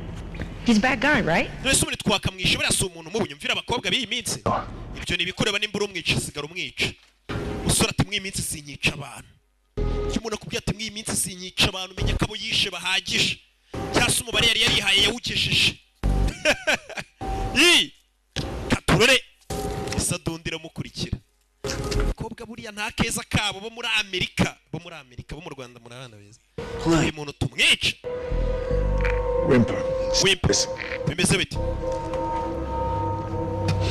He's a bad guy, right? none se ubundi twakamwisha buriya si umuntu mubi nyumvira abakobwa b'iyi minsi ibyo ni ibikoreba nimba uri umwica sigara umwica usura ati mw'iyi minsi sinyica abantu iyo umuntu akubwiye ati mw'iyi minsi sinyica abantu umenya ko abo yishe bahagije cyangwa se umubare yari yarihaye yawugejeje katurore isadundira mukurikira abakobwa buriya nta keza kabo bo muri Amerika bo mu Rwanda muri abana beza uyu muntu tumwica Whimper. bimeze bite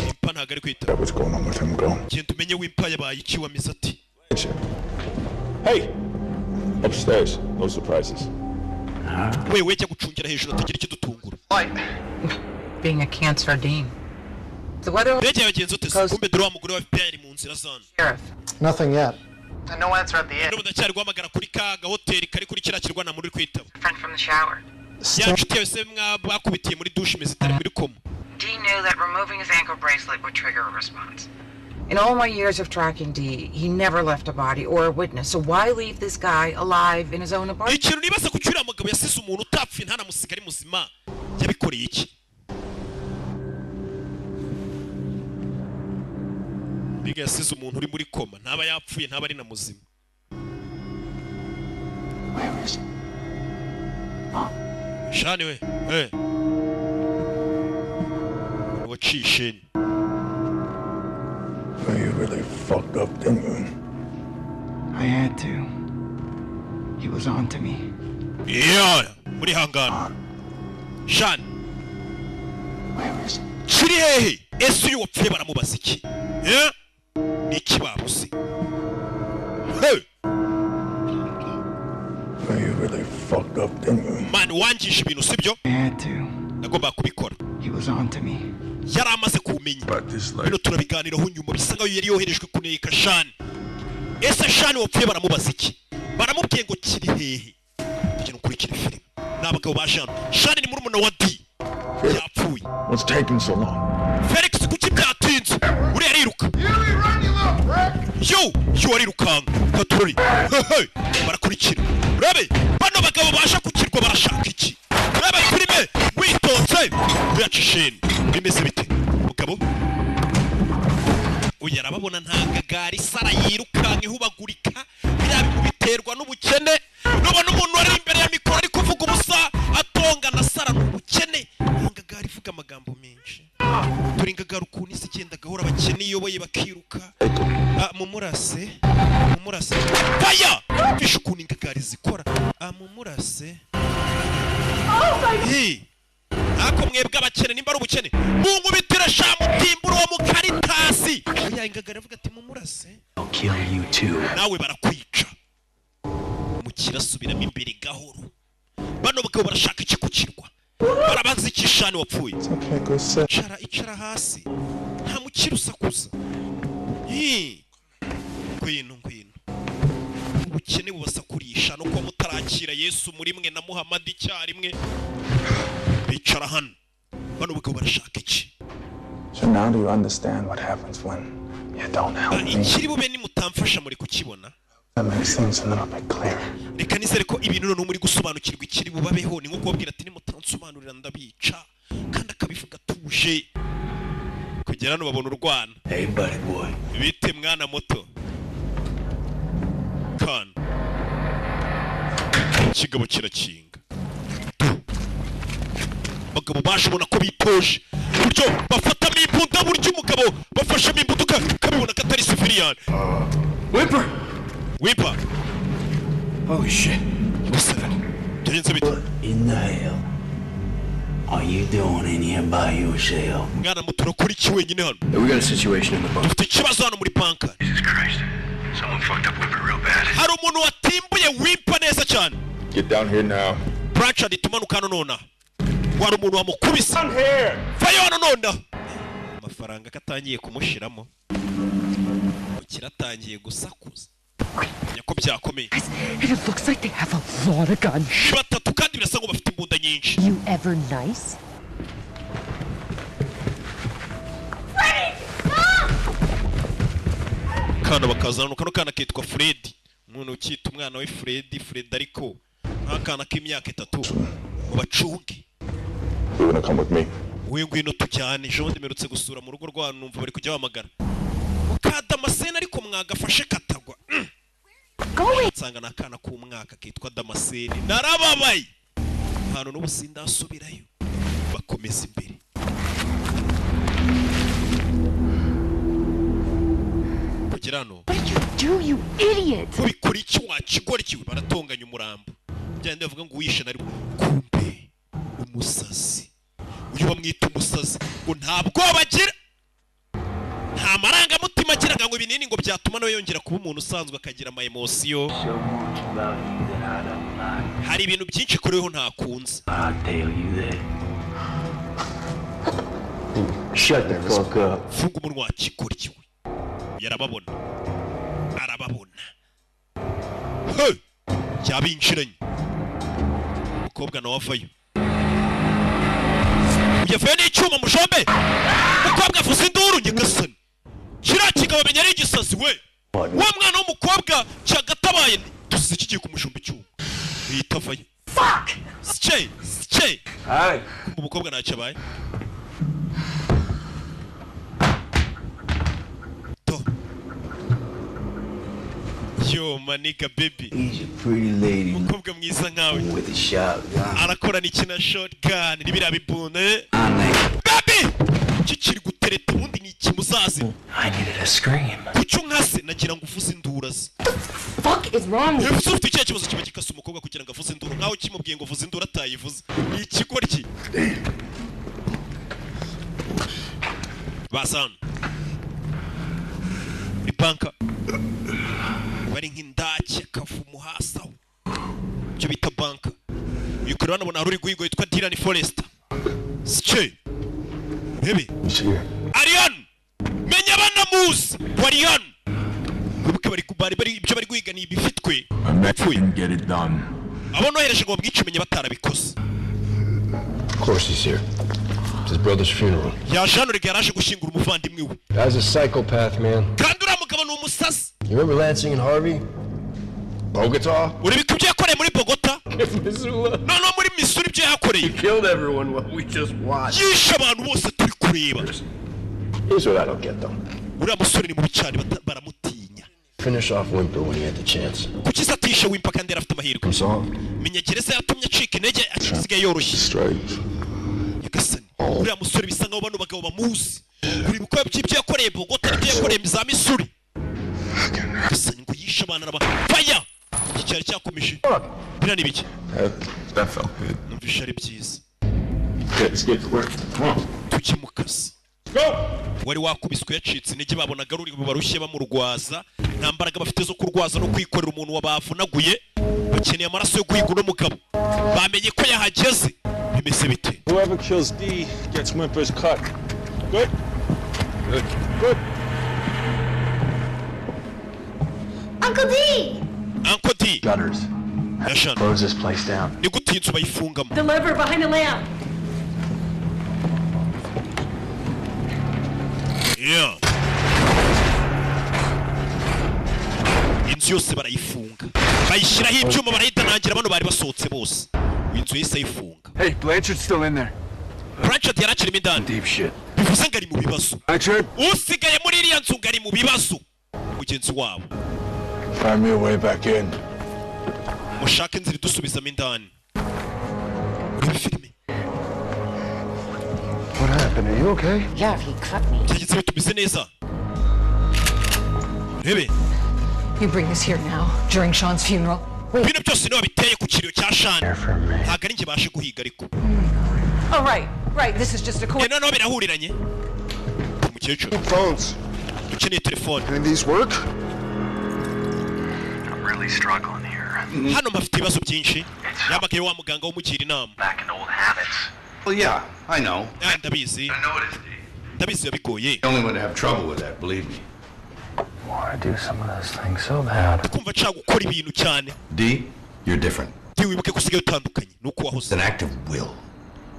wimpa ntabwo ari kwita What's going on with him, go? genda umenye wimpa yabaye iki wamize ati Hey! Upstairs. No surprises. wewe jya gucungira hejuru atagira ikidutungura Being a cancer dean. The weather mbega yabagenzi ute se kumbe dore wa mugore wa FBI ari mu nzira zana sheriff. Nothing yet. No answer at the end. n'ubu ndacyari guhamagara kuri ka gahoteli kari kuri kiriya kirwa nta muntu uri kwitaba Friend from the shower. ya nshuti yawe se mwabakubitiye muri dushe imeze itari muri koma Dean knew that removing his ankle bracelet would trigger a response. In all my years of tracking Dee, he never left a body or a witness. So why leave this guy alive in his own apartment? ikintu nibaza ku cyuriya mugabo yasize umuntu utapfuye ntanamusiga ari muzima yabikoreye iki biga yasize umuntu uri muri koma ntaba yapfuye ntaba ari na muzima shani we wacishe Are you really fucked up, didn't you? I had to. He was on to me. Yeah, muri hangana. Shan. Chiri hehe. Ese uyu wapfuye baramubaza iki? Yeah? Niki babuze? Hey. You really fucked up, didn't you? Man, wanjisha ibintu sibyo? I had to. Nagomba kubikora. He was on to me. Yari amaze kumenya. Bino turabiganiraho nyuma bisa nkaho yari yoherejwe kuneka Shan. Ese Shan wapfuye baramubaza iki? Baramubwiye ngo kiri hehe? Ikintu kuri kiri film. Nabagabo ba Shan. Shan ni murumuna wa D. Yapfuye. What's taking so long? Felix kuki byatinze? Uri ariruka. Yo arirukanga. Katurori. Hey. Barakurikira. Urabe, bano bagabo basha kukirwa barashaka iki? Urabe filime witonze. Uyacisheni. Bimeze bite? Mugabo? Uyarababona ntangagari sara yirukanka ihubagurika. Bya biterwa n'ubukene. Nubona umuntu wari imbere ya mikoro ari kuvuga ubusa atonga na sara n'ubukene. Ntangagari ivuga amagambo menshi. Turingagara ukuntu isi igenda gahora abakene iyoboye bakiruka. Mumurase. Faya! Fisha ukuntu ingagari zikora. Mumurase. Hey! Ako mwebwe abakene nimba ari ubukene. Mungubitira shamutimburo wa mukaritasi. Oya ingagari avuga ati mumurase. I'll kill you too. Nawe barakwica. Mukirasubiramo imbere gahoro. Bano bagabo barashaka iki kukirwa. Barabanza iki Shani wapfuye. Icara hasi. Nta mukirusakuza. Ngwino. Ubukene bubasakurisha no kuba mutarakira Yesu muri mwe na Muhammad icyarimwe. Bicara hano. Bano bagabo barashaka iki? So now do you understand what happens when you don't help me? Ikiri bube ni mutamfasha muri kukibona. That makes things a little bit clearer. Reka nizere ko ibintu none muri gusobanukirwa ikiri bubabeho ni nko kubabwira ati nimutansobanurira ndabica kandi akabivuga tuje kugera no babona urwana. Hey buddy boy. Bite mwana muto. Kan. Kigabo kirakinga. Bagabo bashobona ko bitoje. Buryo bafata mimbunda buryo umugabo bafashe mimbuduka kabibona katari civilian. Whipper. Oh shit. What's that? What in the hell are you doing in here by yourself? Mwana muto kuri ki wenyine hano. We got a situation in the boat. Dufite ikibazo hano muri banka. Jesus Christ. Someone fucked up Whipper real bad. Hari umuntu watimbuye Whipper neza cyane. Get down here now. Branch aditumanuka hano nona. Wari umuntu wamukubise. Fayo hano nona. Amafaranga katangiye kumushiramo. Kiratangiye gusakuza. Yako byakomeye. It looks like they have a lot of guns. Batatu kandi birasa ngo bafite imbunda nyinshi. You ever nice? Kana bakazana kano kana kitwa Fred. Umuntu ukita umwana we Fred ariko akana k'imyaka 3 mu bacunge. You're gonna come with me. We ngwino tujyane jonde merutse gusura mu rugo rwa numva bari kujya bamagara. Damascene ariko mwagafashe katagwa. Nsanga nakana k'umwaka kitwa Damascene. Narababaye. Hano n'ubusinda asubirayo. Bakomeza imbere. Kugirano. What did you do, you idiot? Kubikora iki wakigora ikiwe baratonganya umurambo. Byande bavuga ngo wishe nari kumbe umusazi. Uyu bamwita umusazi ngo ntabwo bagira. Nta marangamutima agiraga ngo ibinini ngo byatuma nawe yongera kuba umuntu usanzwe akagira ama emotion. Hari ibintu byinshi kuriho ntakunze. Shut the fuck up. Funga umunwa wakikurikiwe. Yarababona. Arababona. Hey! Cyabinshiranye. Mukobwa nawe avayo. Uyavuye n'icyuma mushombe. Mukobwa avuze induru nyagasani. Kira kigabo menya ari igisazi we. Wa mwana w'umukobwa cyagatabaye tuzize kigiye kumushomba icyuma. Bita avayo. Fuck! Stay. Hi. Umukobwa nacyabaye. Yo manika baby. He's a pretty lady. Mukobwa mwiza nkawe. With a shotgun. Arakora n'ikina shotgun. Nibira bibune. Baby! Kikiri gutereta ubundi ni ikimusa uzaze. I needed a scream. Kuki unkase nagira ngo uvuze induru aze. Fuck is wrong with Ese ufite icyo kibazo kiba gikasa umukobwa kugira ngo avuze induru nkaho kimubwiye ngo vuze induru atayivuze. Ni ikigoryi. Basana. Ni banka. Bari nk'indake kavumu hasaho. Cyo bita banka. Yuko nabona hari guhigo yitwa Dylan Forrester. Siche. Bebe. Arian. Menya bana muzi. Arian. Kubuke bari ibyo bari guhiga ni ibifitwe. Apfuye. Get it done. Abo nohereje ngo bwice menya batarabikoze. Of course he's here. It's his brother's funeral. Ya Jean Regaraje gushingura umuvandimwe we. Guy's a psychopath, man. Kandi uramugabo ni umusazi. You remember Lansing and Harvey? Bogota? Uribika ibyo yakoreye muri Bogota? No, muri Missouri ibyo yakoreye. He killed everyone while we just watched. Yishe abantu bose turi kureba. Here's what I don't get though. Uriya musore ni mubi cyane baramutinya. Finish off Wimper when he had the chance. Kuki satisha Wimper kandi yarafite amahirwe? Menya gereza yatumye acika intege akisigaye yoroshye. Yagasani. Uriya musore bisa nkaho bano bagabo bamuzi. Uribuka ibyo yakoreye Bogota ibyo yakoreye za Missouri. Yagasani ngo yishe abantu n'aba. Fire! Iki cyari cyakomeje. Bira ni biki? That felt good. Numvisha ari byiza. Let's get to work. Come on. Tukimukasa. Wari wakubiswe yacitse intege babonaga ruri barushye bamurwaza nta mbaraga bafite zo kurwaza no kwikorera umuntu wabavunaguye bakeneye amaraso yo guhiga uno mugabo bamenye ko yahageze bimeze bite. Whoever kills D gets Wimper's cut. Good? Good. Uncle D! Uncle D. Gutters. Yashan. Close this place down. Ni gute inzu bayifungamo? the lever behind the lamp. Yeah. Inzu yose barayifunga bayishyiraho ibyuma barayidanangira bano bari basohotse bose inzu yose ayifunga. Hey, Blanchard's still in there. Blanchard yarakirimo indani. Deep shit. Bivuze ngo ari mu bibazo. Blanchard? Usigaye muri iriya nzu ngo ari mu bibazo. Mugenzi wabo. Find me a way back in. Mushake inzira idusubizamo indani. Urebe filime. What happened? Are you okay? Yeah, he cut me. Byageze bitumeze neza. Urebe. You bring this here now, during Sean's funeral? Bino byose niho biteye ku kiriyo cya Sean. Ntabwo ari njye bashe guhiga ariko. Oh, right, this is just a coincidence. Noneho birahuriranye. Umukecuru. Phones. Ukeneye telefone. Can these work? I'm really struggling here. Hano mpafite ibibazo byinshi. Yamagaye wa muganga w'umugira inama. Back in old habits. Well, yeah, I know. Ndabizi. I know it is, D. Ndabizi yabigoye. The only one to have trouble with that, believe me. I want to do some of those things so bad. Kumva nshaka gukora ibintu cyane. D, you're different. Wibuke ko usigaye utandukanye nuko wahoze. It's an act of will.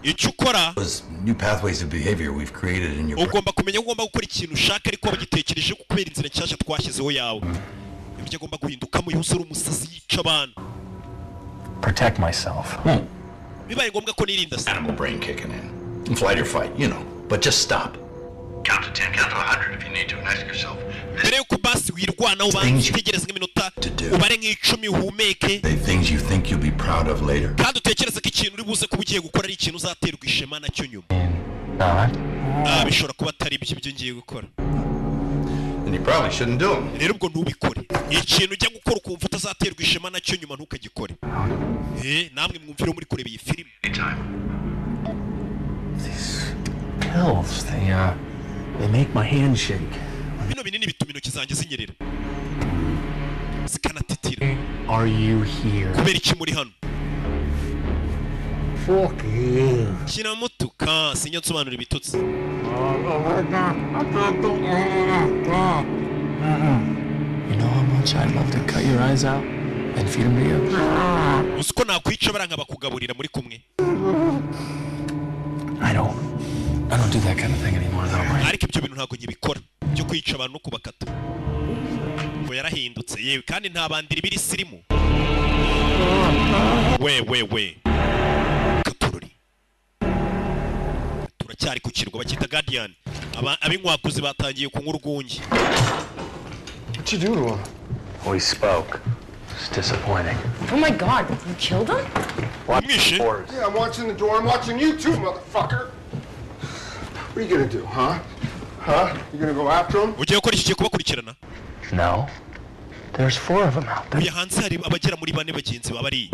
Icyo ukora. Those new pathways of behavior we've created in your brain. Ugomba kumenya ko ugomba gukora ikintu ushaka ariko wabigitekereje kubera inzira nshyashya twashyizeho yawe. Ibyo agomba guhindukamo yose uri umusazi yica abantu. Protect myself. Bibaye ngombwa ko nirinda se. Animal brain kicking in. Flight or fight, you know. But just stop. Count to 10, count to 100 if you need to, and ask yourself. Mbere yuko basi wirwana ubanza utegereze nk'iminota ubare nk'icumi uhumeke. The things you think you'll be proud of later. Kandi utekereze ko ikintu uri buze kuba ugiye gukora ari ikintu uzaterwa ishema nacyo nyuma. Bishobora kuba atari ibyo ngiye gukora. And you probably shouldn't do them. Rero ubwo ntubikore. Ikintu ujya gukora ukumva utazaterwa ishema nacyo nyuma ntukagikore. Namwe mwumvire muri kureba iyi filime. These pills, they make my hand shake. Bino binini bituma intoki zanjye zinyerera. Zikanatitira. Are you here? Kubera iki muri hano? Fuck you. Kinamutuka sinjya nsobanura ibitutsi. You know how much I'd love to cut your eyes out and feed them to you? Usko nakwica baranga bakugaburira muri kumwe. I don't do that kind of thing anymore though. Ariko ibyo bintu ntabwo nyibikora byo kwica abantu no kubakata. Ngo yarahindutse yewe kandi nta bandiri biri sirimu. We. Katururi. Turacyari ku kirwa bakita Guardian. Abinkwakuzi batangiye kunywa urwungi. What you do to him? We spoke. It's disappointing. Oh my God, you killed him? Yeah, I'm watching the door. I'm watching you too, motherfucker. What are you gonna do, huh? Huh? You gonna go after him? Ugiye gukora iki kubakurikirana? No. There's 4 of them out there. Uya hanze hari abagera muri 4 bagenzi babari.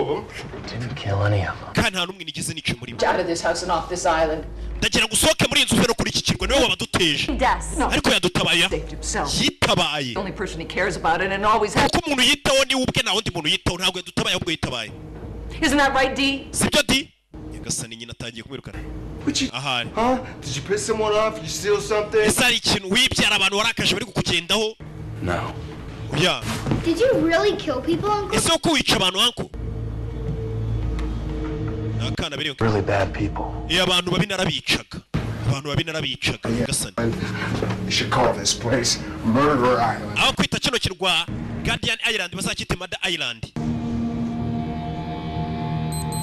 Didn't kill any of them. Kandi nta numwe nigize nice muri bo. Out of this house and off this island. Ndagira gusohoke muri inzu no kuri iki kirwa niwe wabaduteje. Ariko yadutabaye. Yitabaye. The only person he cares about it and always has. Kuko umuntu yitaho ni ubwe na wundi muntu yitaho ntabwo yadutabaye ahubwo yitabaye. Isn't that right, D? Sibyo D? Nyagasani nyina atangiye kumwirukana. Ahari. Huh? Did you piss someone off? You steal something? Ese hari ikintu wibyara abantu warakaje bari kukugendaho? No. Yeah. Did you really kill people, Uncle? Ese uko wica abantu Uncle? Nakana biri. Really bad people. Abantu babi narabicaga. Abantu babi narabicaga Nyagasani. You should call this place Murderer Island. Aho kwita kino kirwa Guardian Island bazakite Murder Island.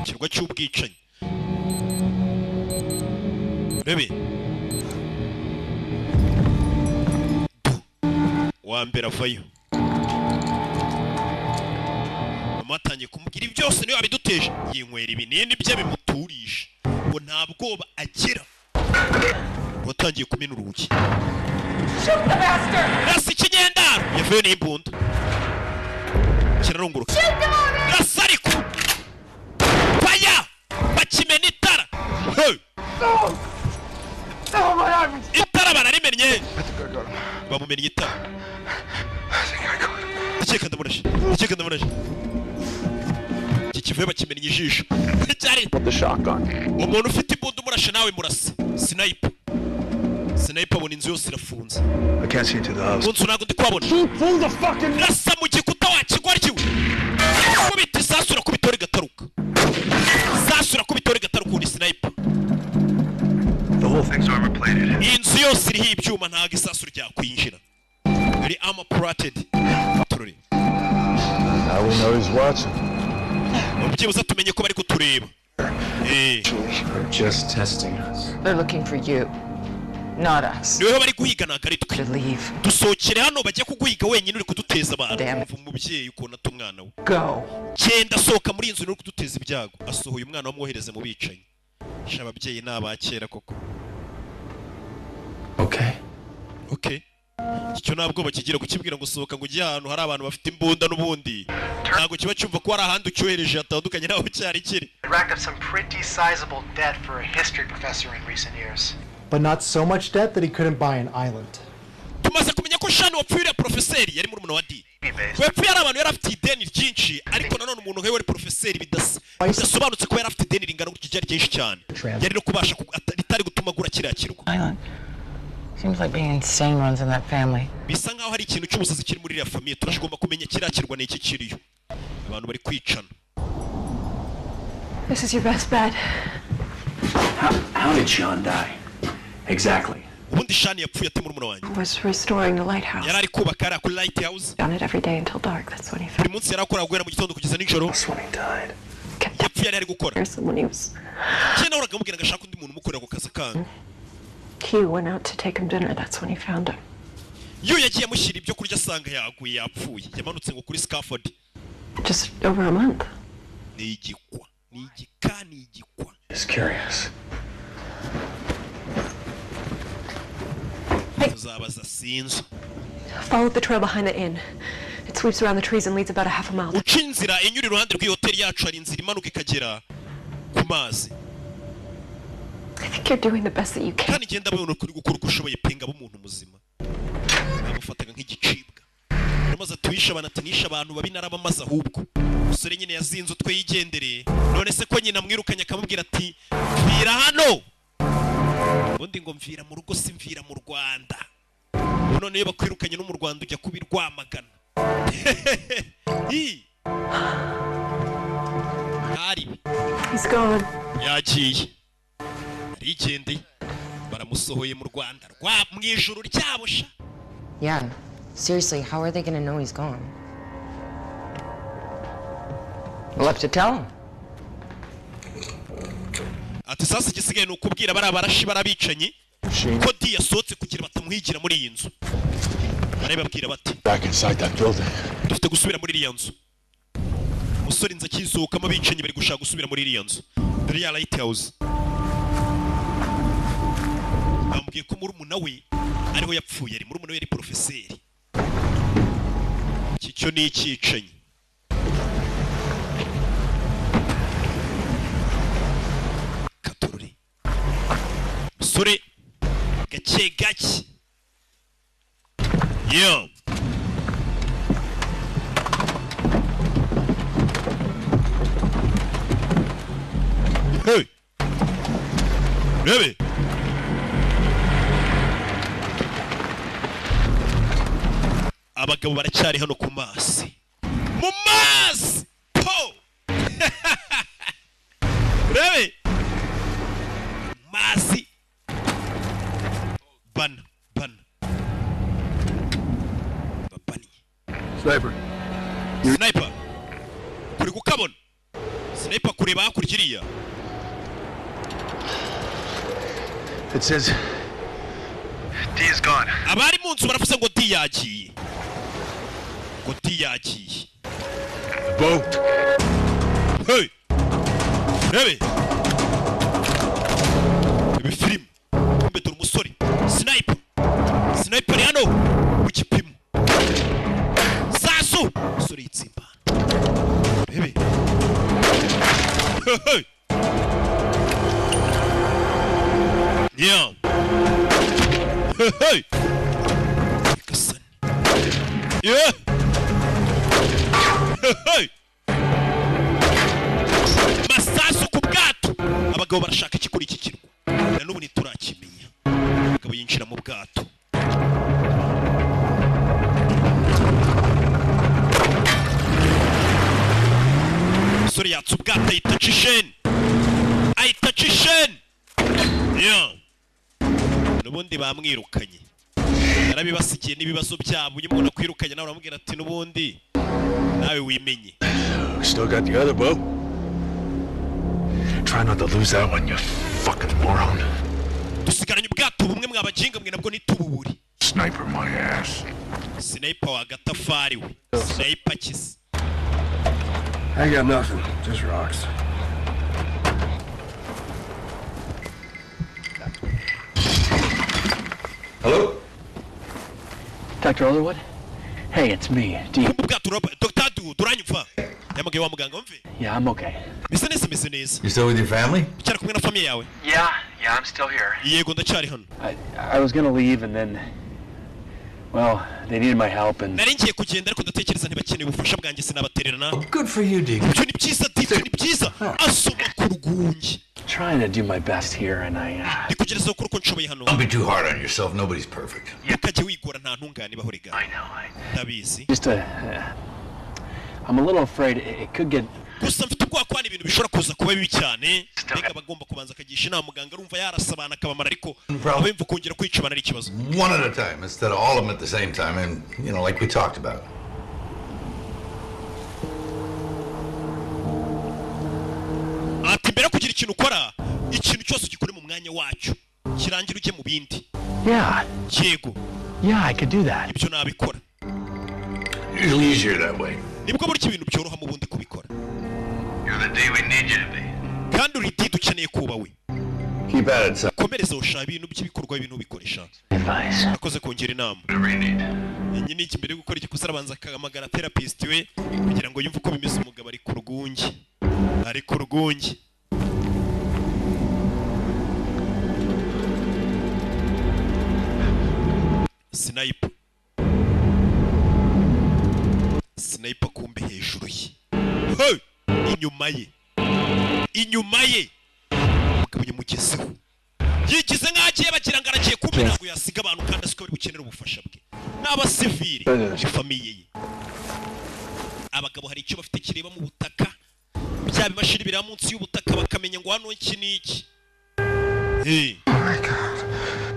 Kirwa cy'ubwicanyi. Rebe. Wambera vayo. Amatangiye kumubwira byose niyo abiduteje. Yinywera ibinini bye bimuturisha. Ngo nta bwoba agira. Watangiye kumena urugi. Shoot the bastard! Rasi kigendaro. Yavuye n'imbunda. Kirarunguruka. Rasi ariko. Faya! Bakimena itara. Hey! Itara bararimennye. Bamumennye itara. Ndakeka ndamurashe. Iki kivuye bakimennye ijisho. Cyari. Umuntu ufite imbunda umurashe nawe murasa. Sniper. Sniper abona inzu yose irafunze. I can't see into the house. Unzu ntabwo ndi kwabona. Pull the fucking. Rasa mu gikuta wakigwa kiwe. Kubita isasura kubitore gataruka. Isasura kubitore gataruka ni sniper. The whole thing's armor plated. Inzu yose iriho ibyuma ntabwo isasura ryakwinjira. Very armor plated. Tururi. Now we know he's watching. Ubyibuza tumenye ko bari kutureba. They're just testing us. They're looking for you, not us. Niwe bari guhiga nagaritwe. Leave. Dusokere hano bajye kuguhiga wenyine uri kuduteza abantu. Umubyeyi ukona atumwana we. Go. Genda soka muri inzu uri kuduteza ibyago. Asohoye umwana wamwohereze mu bicanyi. Sha ababyeyi nabakera koko. Okay. Icyo ntabwo bakigira kukibwira ngo sohoka ngo ujye ahantu hari abantu bafite imbunda n'ubundi. Ntabwo kiba cyumva ko hari ahandi ucyohereje hatandukanye naho cyari kiri. Racked up some pretty sizable debt for a history professor in recent years. But not so much debt that he couldn't buy an island. Tumaze kumenya ko Shani wapfuye professeur yari muri wa D. Wapfuye ari abantu yari afite ideni ryinshi ariko nanone umuntu nkawe wari professeur bidasobanutse ko yari afite ideni ringana gutyo cyari cyinshi cyane. Yari no kubasha ritari gutuma gura kirakirwa. Seems like being insane runs in that family. Bisa nkaho hari ikintu cy'umusazi kiri muri iriya famille turashobora kumenya kirakirwa n'iki kiriyo. Abantu bari kwicana. This is your best bet. How did Sean die? Exactly. Ubundi Shani yapfuye ate murumuna wanjye. Was restoring the lighthouse. Yari ari kubaka ari ku lighthouse. Done it every day until dark. That's when he buri munsi yari akora guhera mu gitondo kugeza nijoro. Yapfuye yari gukora. Cyenda uraga mubwira ngashaka undi muntu umukorera ku kazi kanga. He went out to take him dinner. That's when he found him. Yo yagiye amushyira ibyo kurya asanga yaguye yapfuye. Yamanutse ngo kuri scaffold. Just over a month. Ni igikwa. Just curious. Tuzabaza sinzo. Follow the trail behind the inn. It sweeps around the trees and leads about a half a mile. Uca inzira inyura iruhande rw'ihoteli yacu hari inzira imanuka ikagera ku mazi. I think you're doing the best that you can. Kandi genda babona kuri gukora uko ushoboye penga b'umuntu muzima. Bamufataga nk'igicibwa. Ramaze tuhisha banatanisha abantu babi narabamaze ahubwo. Usore nyine yazinze utwe yigendere. None se ko nyina mwirukanye akamubwira ati mvira hano. Ubundi ngo mvira mu rugo si mvira mu Rwanda. None iyo bakwirukanye no mu Rwanda ujya kubirwamagana. He's gone. Yagiye. Arigendeye. Baramusohoye mu Rwanda rwa mu ijuru ryabo sha. Yeah. Seriously, how are they going to know he's gone? We'll have to tell him. Ati sasa igisigaye nukubwira barabarashi barabicanyi ko D yasohotse kugira batamuhigira muri iyi nzu. Barababwira bati back inside that building. Dufite gusubira muri iriya nzu. Musore inza kizuka amabicanyi bari gushaka gusubira muri iriya nzu. Dore ya lighthouse. Bambwiye ko muri umuna we ariho yapfuye ari murumuna we yari profeseri cyo ni icyicanyi katururi musore gake gake yo hey Rebe abagabo baracyari hano ku mazi mu mazi po Rebe mazi bana babani sniper kuri kukabona sniper kureba hakurikiriya. It says D is gone. Abari mu nzu baravuze ngo D yagiye. Ngo D yagiye. Boat. Hey. Rebe. Ibi film. Kumbe turi umusore. Sniper. Sniper hano. Ukipimo. Sasu. Suri itsimba. Rebe. Hey. Yeah. Hey. Listen. Yeah. Hey. Masasu ku bwato. Abagabo barashaka iki kuri iki kirwa. Na n'ubu ntiturakimenya. Abagabo yinjira mu bwato. Sori yatsu ubwato ayita cisheni. Ayita cisheni. Yeah. Nubundi bamwirukanye narabibasikiye n'ibibazo byabo uyu muntu kwirukanye nawe uramubwira ati nubundi nawe wimenye. Still got the other boat. Try not to lose that one, you fucking moron. Dusigaranye ubwato bumwe mwabajinga mwe nabwo nitububuri. Sniper my ass. Sniper wa gatafari we. Sniper kisi. I got nothing, just rocks. Hello? Dr. Otherwood? Hey, it's me, D. Yeah, I'm okay. You still with your family? Yeah, I'm still here. I was gonna leave and then... Well, they needed my help and... Good for you, D. Trying to do my best here and I... Don't be too hard on yourself. Nobody's perfect. I know. Just I'm a little afraid it could get... One at a time instead of all of them at the same time, and you know, like we talked about. Yeah, I could do that. Usually easier that way. You're the D we need you to be. Keep at it, son. Advice. Whatever you need. Sniper kumbe hejuru ye. Hey! Inyuma ye. Mugabo mugezeho. Yigize nkagiye bagira ngaragiye kumbe ntabwo yasiga abantu kandi asiko bari gukenera ubufasha bwe. N'aba civile, famille ye. Abagabo hari icyo bafite kireba mu butaka. Bya bimashini bira munsi y'ubutaka bakamenya ngo hano iki niki. Hey. Oh my god.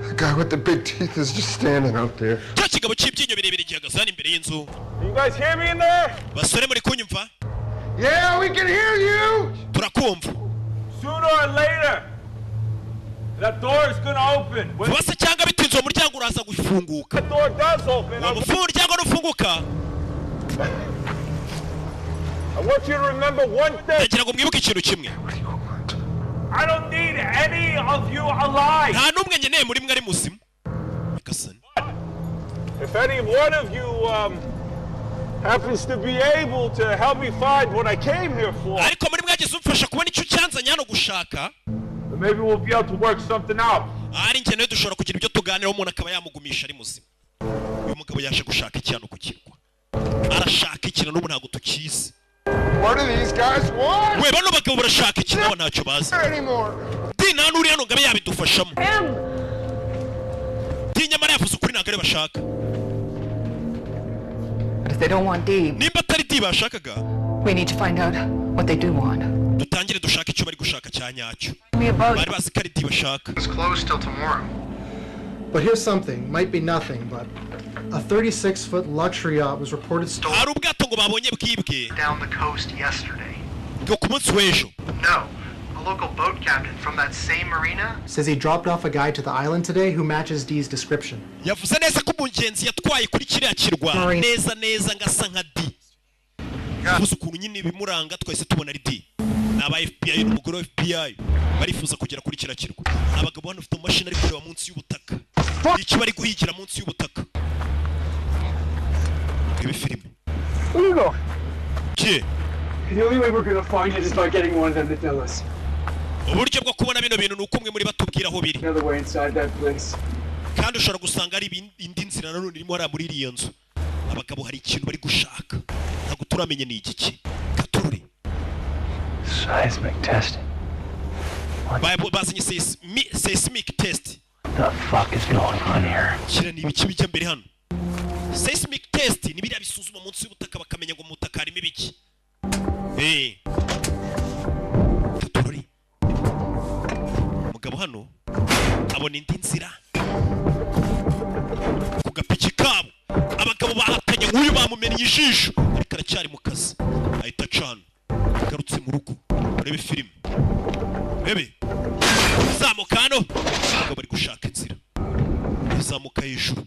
The guy with the big teeth is just standing out there. You guys hear me in there? Yeah, we can hear you. Sooner or later, that door is gonna open. When the door does open, I want you to remember one thing. I don't need any of you alive. If any one of you happens to be able to help me find what I came here for, ariko muri mwagize umfasha kubona icyo cyanzanye hano gushaka, maybe we'll be able to work something out. ari njye nawe dushobora kugira ibyo tuganiraho umuntu akaba yamugumisha ari muzima. Uyu mugabo yaje gushaka icyano ku kirwa, arashaka ikintu n'ubu ntabwo tukizi. What do these guys want? We bano bagabo barashaka ikintu nabo ntacyo bazi. Dina nuri hano ngabe yabidufashamo. Nyamara yavuze ukuri ntabwo ari bashaka. But if they don't want D, nimba atari D bashakaga, we need to find out what they do want. Dutangire dushaka icyo bari gushaka cya nyacyo. Bari bazi ko ari D bashaka. It's closed till tomorrow. But here's something, might be nothing, but a 36-foot luxury yacht was reported stolen. Hari ubwato ngo babonye bwibwe Down the coast yesterday. ngo ku munsi w'ejo. No. A local boat captain from that same marina says he dropped off a guy to the island today who matches D's description. Yavuze neza ko umugenzi yatwaye kuri kiriya kirwa neza neza ngasa nka D. Yavuze ukuntu nyine bimuranga twese tubona ari D. N'aba FBI n'umugore wa FBI barifuza kugera kuri kiriya kirwa. Abagabo hano bafite mashini ari kureba munsi y'ubutaka. Iki bari guhigira munsi y'ubutaka. Ibi filime. Where you going? Ki? The only way we're gonna find it is by getting one of them to tell us. Uburyo bwo kubona bino bintu nuko umwe muri batubwira aho biri. Another way inside that place. Kandi ushobora gusanga ari indi nzira nanone irimo ara muri iriyo nzu. Abagabo hari ikintu bari gushaka. Ntabwo turamenye ni igiki. Katurure. Seismic testing. Bazanye seismic test. What the fuck is going on here? Kira ni ibiki bijya mbere hano. Seismic test ni biriya bisuzuma munsi y'ubutaka bakamenya ngo mu butaka harimo ibiki. Katururi mugabo hano abona indi nzira ku gapiki kabo. Abagabo bahatanye nk'uyu bamumennye ijisho ariko aracyari mu kazi. Ahita acana garutse mu rugo urebe filime. Bebe zamuka hano, abagabo bari gushaka inzira zamuka hejuru.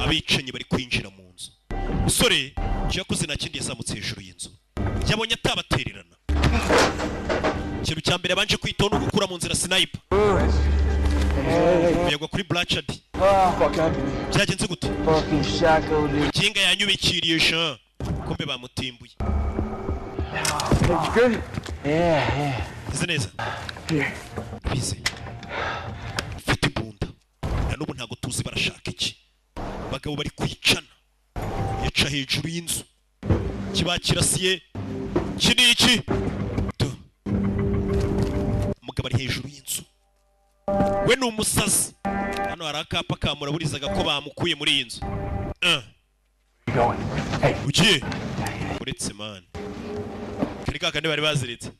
Abicanyi bari kwinjira mu nzu. Musore cyakoze nta kindi yazamutse hejuru y'inzu, yabonye atabatererana. Ikintu cya mbere banje kwitaho no gukura mu nzira sniper. Yagwa kuri Blachard. Byagenze gute? Kinga yanyubikiriye sha kumbe bamutimbuye. Izi neza bize fite bunda na n'ubu ntago tuzi barashaka iki. Bagabo bari kwicana yaca hejuru y'inzu. Kibakirasiye kiniki umugabo ari hejuru y'inzu. We ni umusazi. Hano hari akapa kamuraburizaga ko bamukuye muri iyi nzu. Ugiye uretse man kari kakandi bari baziritse.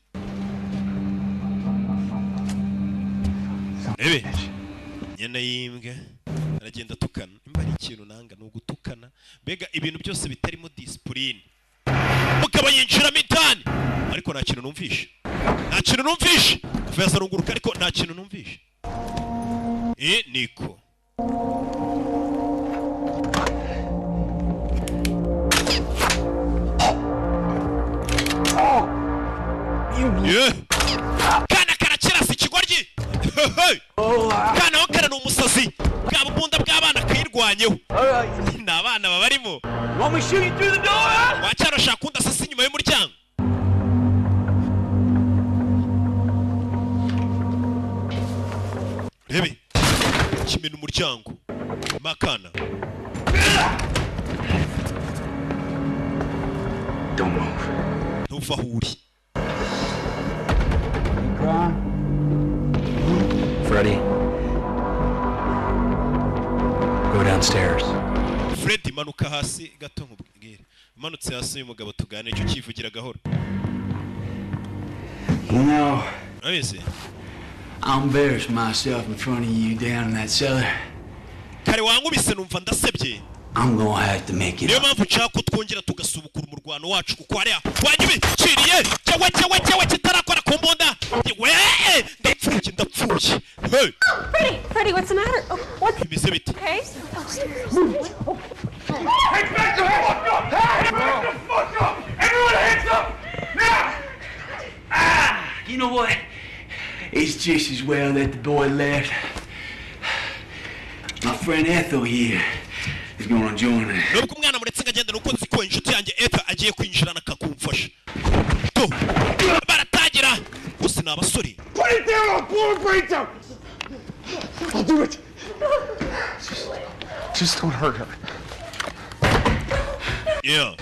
Ebe nyana yimbwa aragenda tukana. Nimba ari ikintu nanga no gutukana, mbega ibintu byose bitarimo discipline. Mugabo yinjiramo indani ariko nta kintu numvishe. Nta kintu numvishe. Kuva runguruka ariko nta kintu numvishe. Niko kana karakirasa ikigoryi. Kana ho kana ni umusazi. Bwa bubunda bw'abana kayirwanyeho. Ni abana babarimo. Wacyaro shaka undi asasa inyuma y'umuryango. Rebe kimena umuryango makana. Don't move. Ntuva aho uri. Freddy, go downstairs. Freddy manuka hasi gato nkubwire. Manutse hasi uyu mugabo tugane icyo kivugira gahoro. You know, I embarrassed myself in front of you down in that cellar. Kare wangubise numva ndasebye. I'm gonna have to make it. Niyo mpamvu nshaka ko twongera tugasubukura umurwano wacu kuko hariya wanyubikiriye cyewe kitarakora ku mbunda. Ndapfuye. Freddy, what's the matter? What? Bimeze bite? Okay. Hey, back the fuck up! Hey, back the fuck up! Everyone hands up! Now! You know what? It's just as well that the boy left. My friend Ethel here is going to join us. Nubwo umwana muretse ngagenda nuko nzi ko inshuti yanjye Ethel agiye kwinjirana akakumfasha. To baratagira gusa n'abasore. Put it down, I'll blow her brains out. I'll do it. Just don't hurt her. Yeah.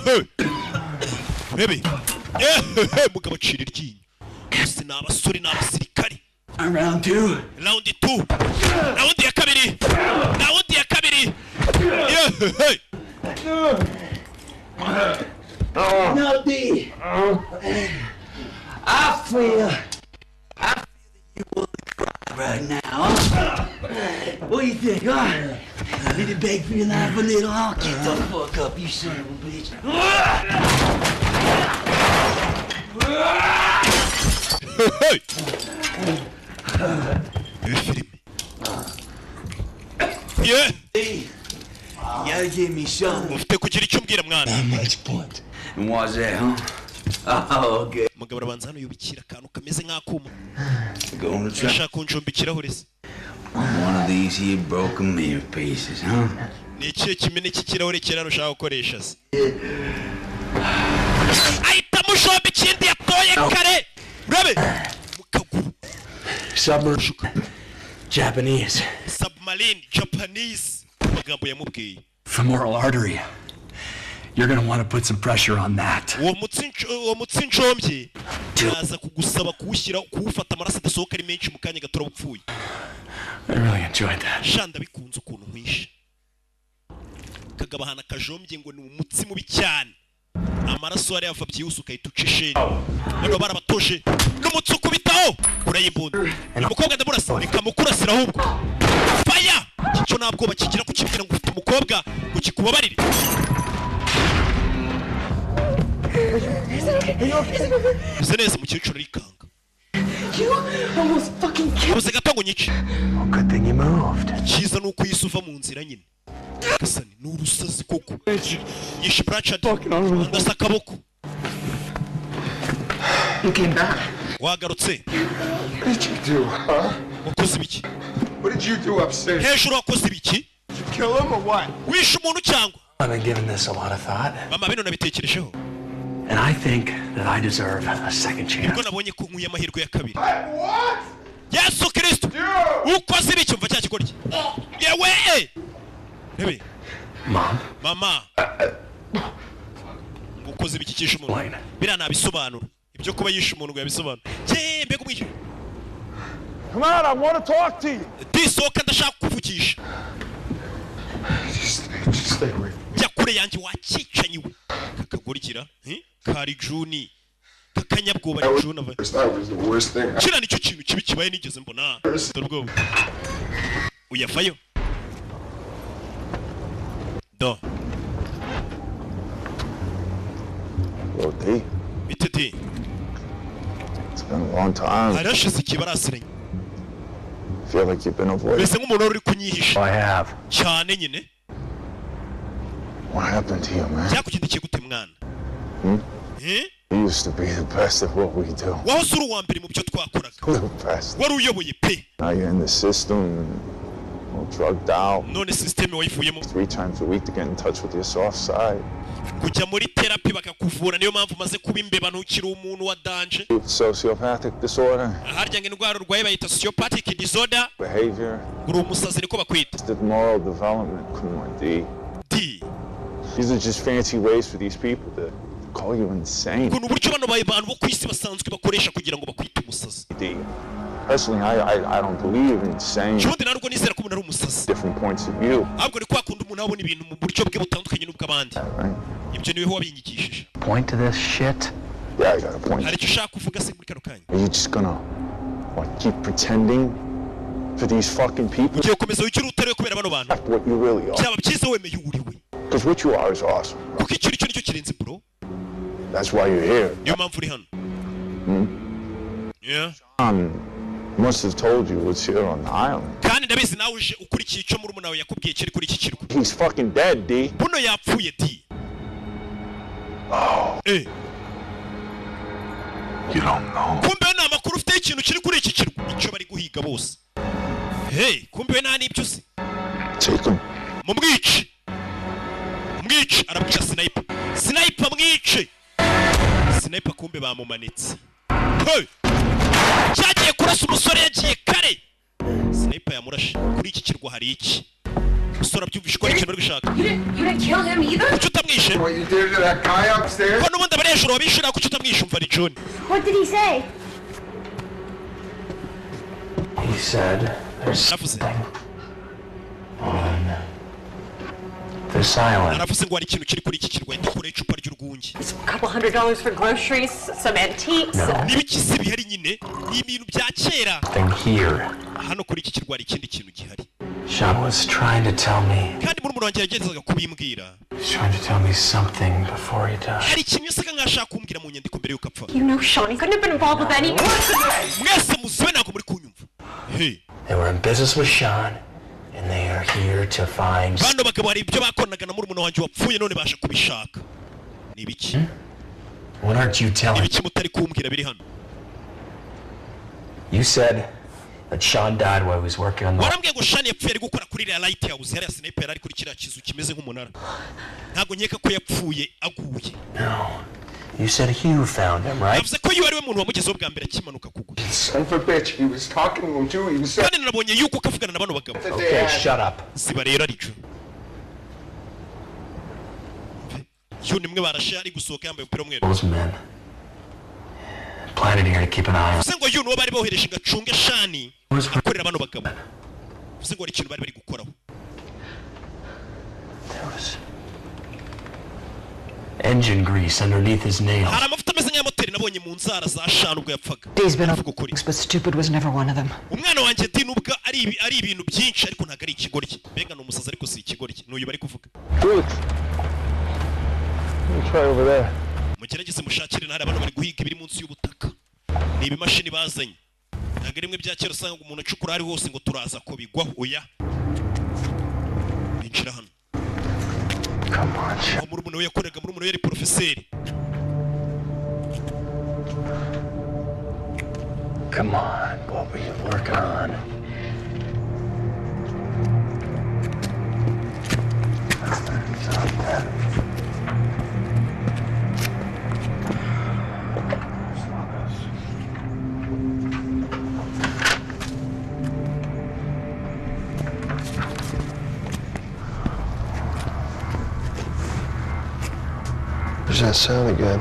Hey. Baby. Yeah, mugabo cira iryinyo. Gusa n'abasore n'abasirikare. Round 2. Round 2. Round ya kabiri. Round ya kabiri. Yeah, hey. No, D. I feel that you want to cry right now. What do you think, huh? I need to beg for your life a little, huh? Get the fuck up, you son of a bitch. Hey! Yeah! You gotta give me something. Ufite kugira icyo umbwira mwana. Not much point. And what's that, huh? Oh, okay. Mugabo arabanza hano yubikira akantu kameze nk'akuma. Going to try. Ashaka kuncumbikiraho rese. One of these here broken mirror pieces, huh? Ni ikihe kimene cy'ikirahure cyera ushaka gukoresha se? Ahita mushomba ikindi yatoye kare. Urabe? Mukaguru. Submarine. Japanese. Submarine. Japanese. Magambo yamubwiye. Femoral artery. You're gonna want to put some pressure on that. Uwo mutsi ncombye yaza kugusaba kuwushyira kuwufata amaraso adasohoka ari menshi mu kanya gato urapfuye. I really enjoyed that. Shanda bikunze ukuntu nkwishe. Kagabahana kajombye ngo ni umutsi mubi cyane. Amaraso ari ava byihuse ukahita ucisheni. Bano barabatoshe n'umutsi ukubitaho urayimbunda. Umukobwa ndamurasa bikamukurasira ahubwo. Fire! Cyo ntabwo bakigira kukibwira ngo ufite umukobwa ukikubabarire. Uze neza mukecuru arikanga. You almost fucking killed me. Gato ngo nyice. Good thing you moved. Cyiza nuko yisuva mu nzira nyine. Gasani n'urusazi koko. Yishe Brachad. Ndasa kaboko. You came back. Wagarutse. What did you do, huh? Wakoze ibiki? What did you do upstairs? Hejuru wakoze ibiki? Did you kill him or what? Wishe umuntu cyangwa? I've been giving this a lot of thought. Mama bino nabitekerejeho. And I think that I deserve a second chance. Ubwo nabonye ko nkuye amahirwe ya kabiri. What? Yesu Kristo. Ukoze ibiki umva cya kikorye? Yewe! Baby. Mom. Mama. Ukoze ibiki kishe umuntu? Bira nabisobanura. Ibyo kuba yishe umuntu ngo yabisobanura. Je, mbega umwishe. Come on, I want to talk to you. Disoka ndashaka kuvugisha. Just stay away. Yakure yanjye wakicanyiwe. Kakagorikira, Kari Juni. Kakanyabwoba ari Juni ava. That was the worst thing. Kira nicyo kintu kibi kibaye nigeze mbona. Torubwo. Uyafayo. Do. Well, D. Bite D. It's been a long time. Harashize ikibarasiranye. Feel like you've been avoiding. Bese nk'umuntu uri kunyihisha. I have. Cyane nyine. What happened to you, man? Cyakugendekeye gute mwana? You used to be the best at what we do. Wahoze uri uwa mbere mu byo twakoraga. The best. Wari uyoboye pe. Now you're in the system and all drugged out. None system wayivuyemo. 3 times a week to get in touch with your soft side. Kujya muri therapy bakakuvura niyo mpamvu maze kuba imbeba ntukiri umuntu wa danger. Sociopathic disorder. Harya ngo indwara urwaye bayita sociopathic disorder. Behavior. Uri umusazi niko bakwita. The moral development. Come on, D. D. These are just fancy ways for these people to call you insane. Kuno buryo bano bantu bo kwisi basanzwe bakoresha kugira ngo bakwite umusazi. D. Personally, I don't believe in saying different points of view. Ibyo niwe wabinyigishije. Point to this shit? Yeah, I got a point. Hari icyo ushaka kuvuga se muri kano kanya? Are you just gonna keep pretending for these fucking people? Ugiye komeza wikiri utari kubera bano bantu. What you really are. Cyaba byiza wemeye uriwe. Because what you are is awesome. Kuko icyo nicyo kirenze bro. That's why you're here. Niyo mpamvu uri hano. Yeah. Must have told you what's here on the island. Kandi ndabizi nawe uje ukurikiye icyo muri nawe yakubwiye kiri kuri iki kirwa. He's fucking dead, D. Buno yapfuye D. Oh. Eh. You don't know. Kumbe na makuru ufite ikintu kiri kuri iki kirwa icyo bari guhiga bose. Hey, kumbe we nta n'ibyo uzi. Mumwice arabwira sniper mwice. Sniper kumbe bamumanitse. Hey, cyagiye kurasa umusore yagiye kare. Sniper yamurashe kuri iki kirwa hari iki. Umusore abyumvishe ko ari ikintu ari gushaka. You didn't kill him either? Kuki utamwishe? What you did to that guy upstairs? Ko n'ubundi abari hejuru wabishira kuki utamwishe umva ni John. What did he say? He said there's something on this island. Aravuze ngo hari ikintu kiri kuri iki kirwa ndakora icupa ry'urwungi. A couple $100 for groceries, some antiques. Nibikisi bihari nyine ni ibintu bya kera. Thing here. Hano kuri iki kirwa hari ikindi kintu gihari. Sean was trying to tell me. Kandi muri wanjye yagenzaga kubimbwira. He's trying to tell me something before he died. Hari ikintu yasaga nkashaka kumbwira mu nyandiko mbere yuko apfa. You know Sean, he couldn't have been involved with any. Mwese muzibe nako muri kunyumva. Hey. They were in business with Sean, and they are here to find. Bano bagabo hari ibyo bakonaga na muri wanjye wapfuye none basha kubishaka. Ni ibiki? What aren't you telling? Ibiki mutari kumbwira biri hano. You said that Sean died while he was working on the. Warambwiye ngo Sean yapfuye ari gukora kuri lighthouse yari sniper ari kuri kiriya kizu kimeze nk'umunara. Ntago nkeka ko yapfuye aguye. No. You said Hugh found him, right? Yavuze ko Hugh ari we muntu wamugezeho bwa mbere kimanuka kugwa. Son of a bitch, he was talking to him too. He was saying. Kandi nabonye yuko kavugana na bano bagabo. Okay, shut up. Siba rero ari John. Hugh nimwe barashe ari gusohoka yambaye umupira w'umweru. Those men planted here to keep an eye on. Uze ngo Hugh nuwo bari bohereje ngacunge Shani akorera bano bagabo. Uze ngo ari ikintu bari gukoraho. Engine grease underneath his nails. Hari amavuta ameze nk'ayamoteri nabonye mu nzara za Shani ubwo yapfaga. He's been but stupid was never one of them. Umwana wanjye Dean ubwo ari ibintu byinshi ariko ntago ari ikigoryi. Mbega n'umusazi ariko si ikigoryi. N'uyu bari kuvuga. Good. Try over there. Mugerageze mushakire ntari abantu bari guhiga ibiri munsi y'ubutaka. Ni ibimashini bazanye. Ntago rimwe bya kera usanga umuntu acukura ari hose ngo turaza ko bigwaho oya. Injira hano. Come on. Muri umuntu yakoraga muri umuntu yari professeur. Come on, what were you working on? There's that sound again.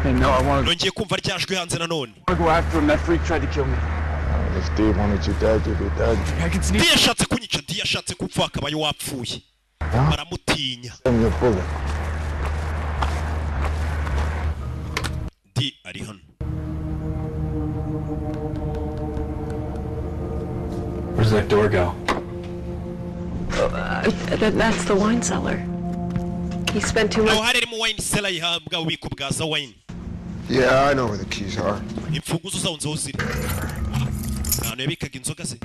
Hey, no, I want to. Nongeye kumva ryajwe hanze nanone. Go after him. That freak tried to kill me. If Dave wanted you dead, you'd be dead. I can sneak. Dia yashatse kunyica, Dia yashatse gupfa akabaye wapfuye. Baramutinya. Send me a bullet. Dia ari hano. Where's that door go? That's the wine cellar. He spent too much. Aho hari mu wine cellar yihabwa ubiko bwa za wine. Yeah, I know where the keys are. Imfunguzo zawo nzo ziri. None yabikaga inzoga se.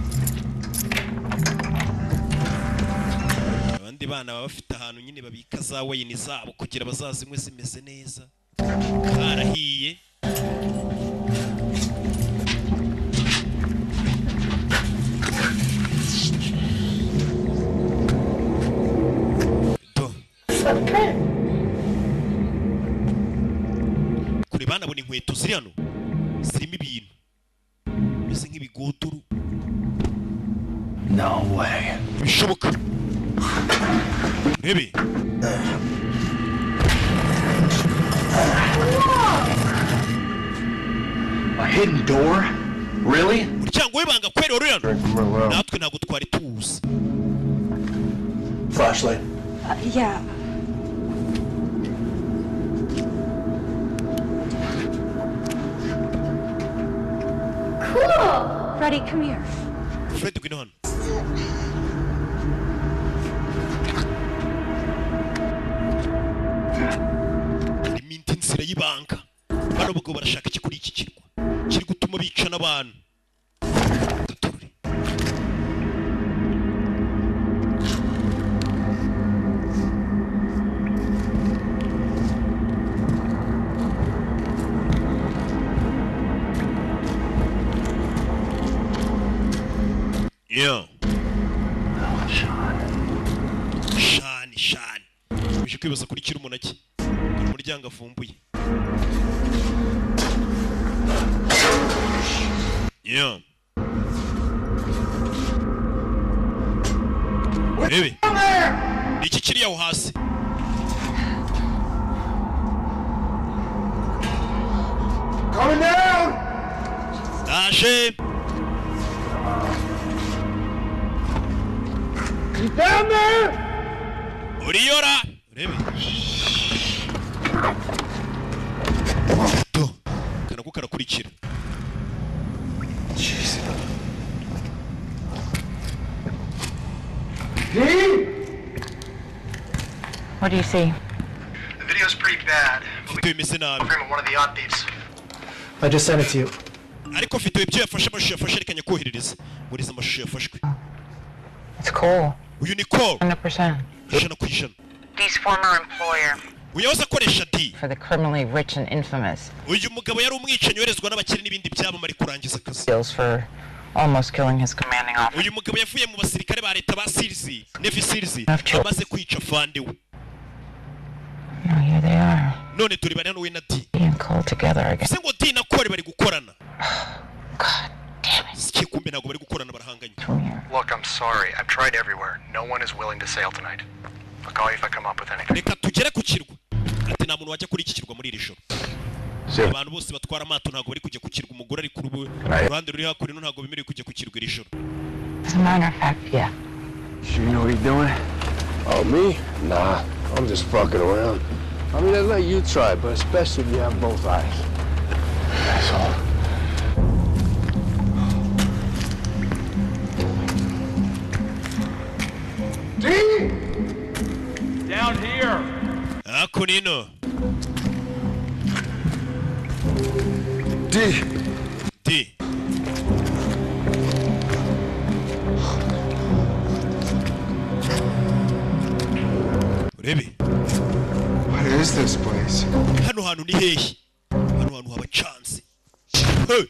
Abandi bana baba bafite ahantu nyine babika za wine zabo kugira bazazinywe zimeze neza. Karahiye. Kuri bana bone inkweto ziri hano zirimo ibintu bise nk'ibigoturu. No way. Bishoboka. Maybe. A hidden door? Really? Umuryango w'ibanga kwera uri hano. Natwe ntabwo twari tuzi. Flashlight. Yeah. Cool. Freddie, come here. Fred, ngwino hano. Iminti inzira y'ibanga. Bano bagabo barashaka iki kuri iki kirwa. Kiri gutuma bica n'abantu. Yeah. Shani. Uje kwibaza kuri kiri umunaki. Umuryango avumbuye. Yeah. Rebe. Iki kiri yaho hasi. Coming down. Daje. He's down there. Oriora. Rebe. To. Kanako karakurikira. Jesus. What do you see? The video's pretty bad. Video imeze nabi. Frame one of the odd thieves. I just sent it to you. Ariko video ibyo yafashe amashusho yafashe rekanya koherereza. Muri za mashusho yafashwe. It's cool. Uyu ni call. 100%. Ijana ku ijana. Dee's former employer. Uyahoze akoresha D. For the criminally rich and infamous. Uyu mugabo yari umwicanyi werezwa n'abakire n'ibindi byamamare kurangiza akazi. Deals for almost killing his commanding officer. Uyu mugabo yavuye mu basirikare ba leta ba Sirzi, Navy Sirzi, amaze kwica fande we. No, here they are. None turi bari hano we na D. Being called together again. Sengo D na Kore bari gukorana. God damn it. Sike kumbe ntago bari gukorana barahanganye. Look, I'm sorry. I've tried everywhere. No one is willing to sail tonight. I'll call you if I come up with anything. Reka tugere ku kirwa. Ati nta muntu wajya kuri iki kirwa muri iri joro. Abantu bose batwara amato ntago bari kujya ku kirwa, umugore ari ku ruhande ruri hakurino ntago bemerewe kujya ku kirwa iri joro. As a matter of fact, yeah. Sure you know what you're doing? Oh, me? Nah, I'm just fucking around. I mean, I'd let you try, but especially if you have both eyes. That's all. D! Down here. Akunino. D! D. Urebe. What is this place? Hano hantu ni hehe? Hano hantu haba chance. Hey.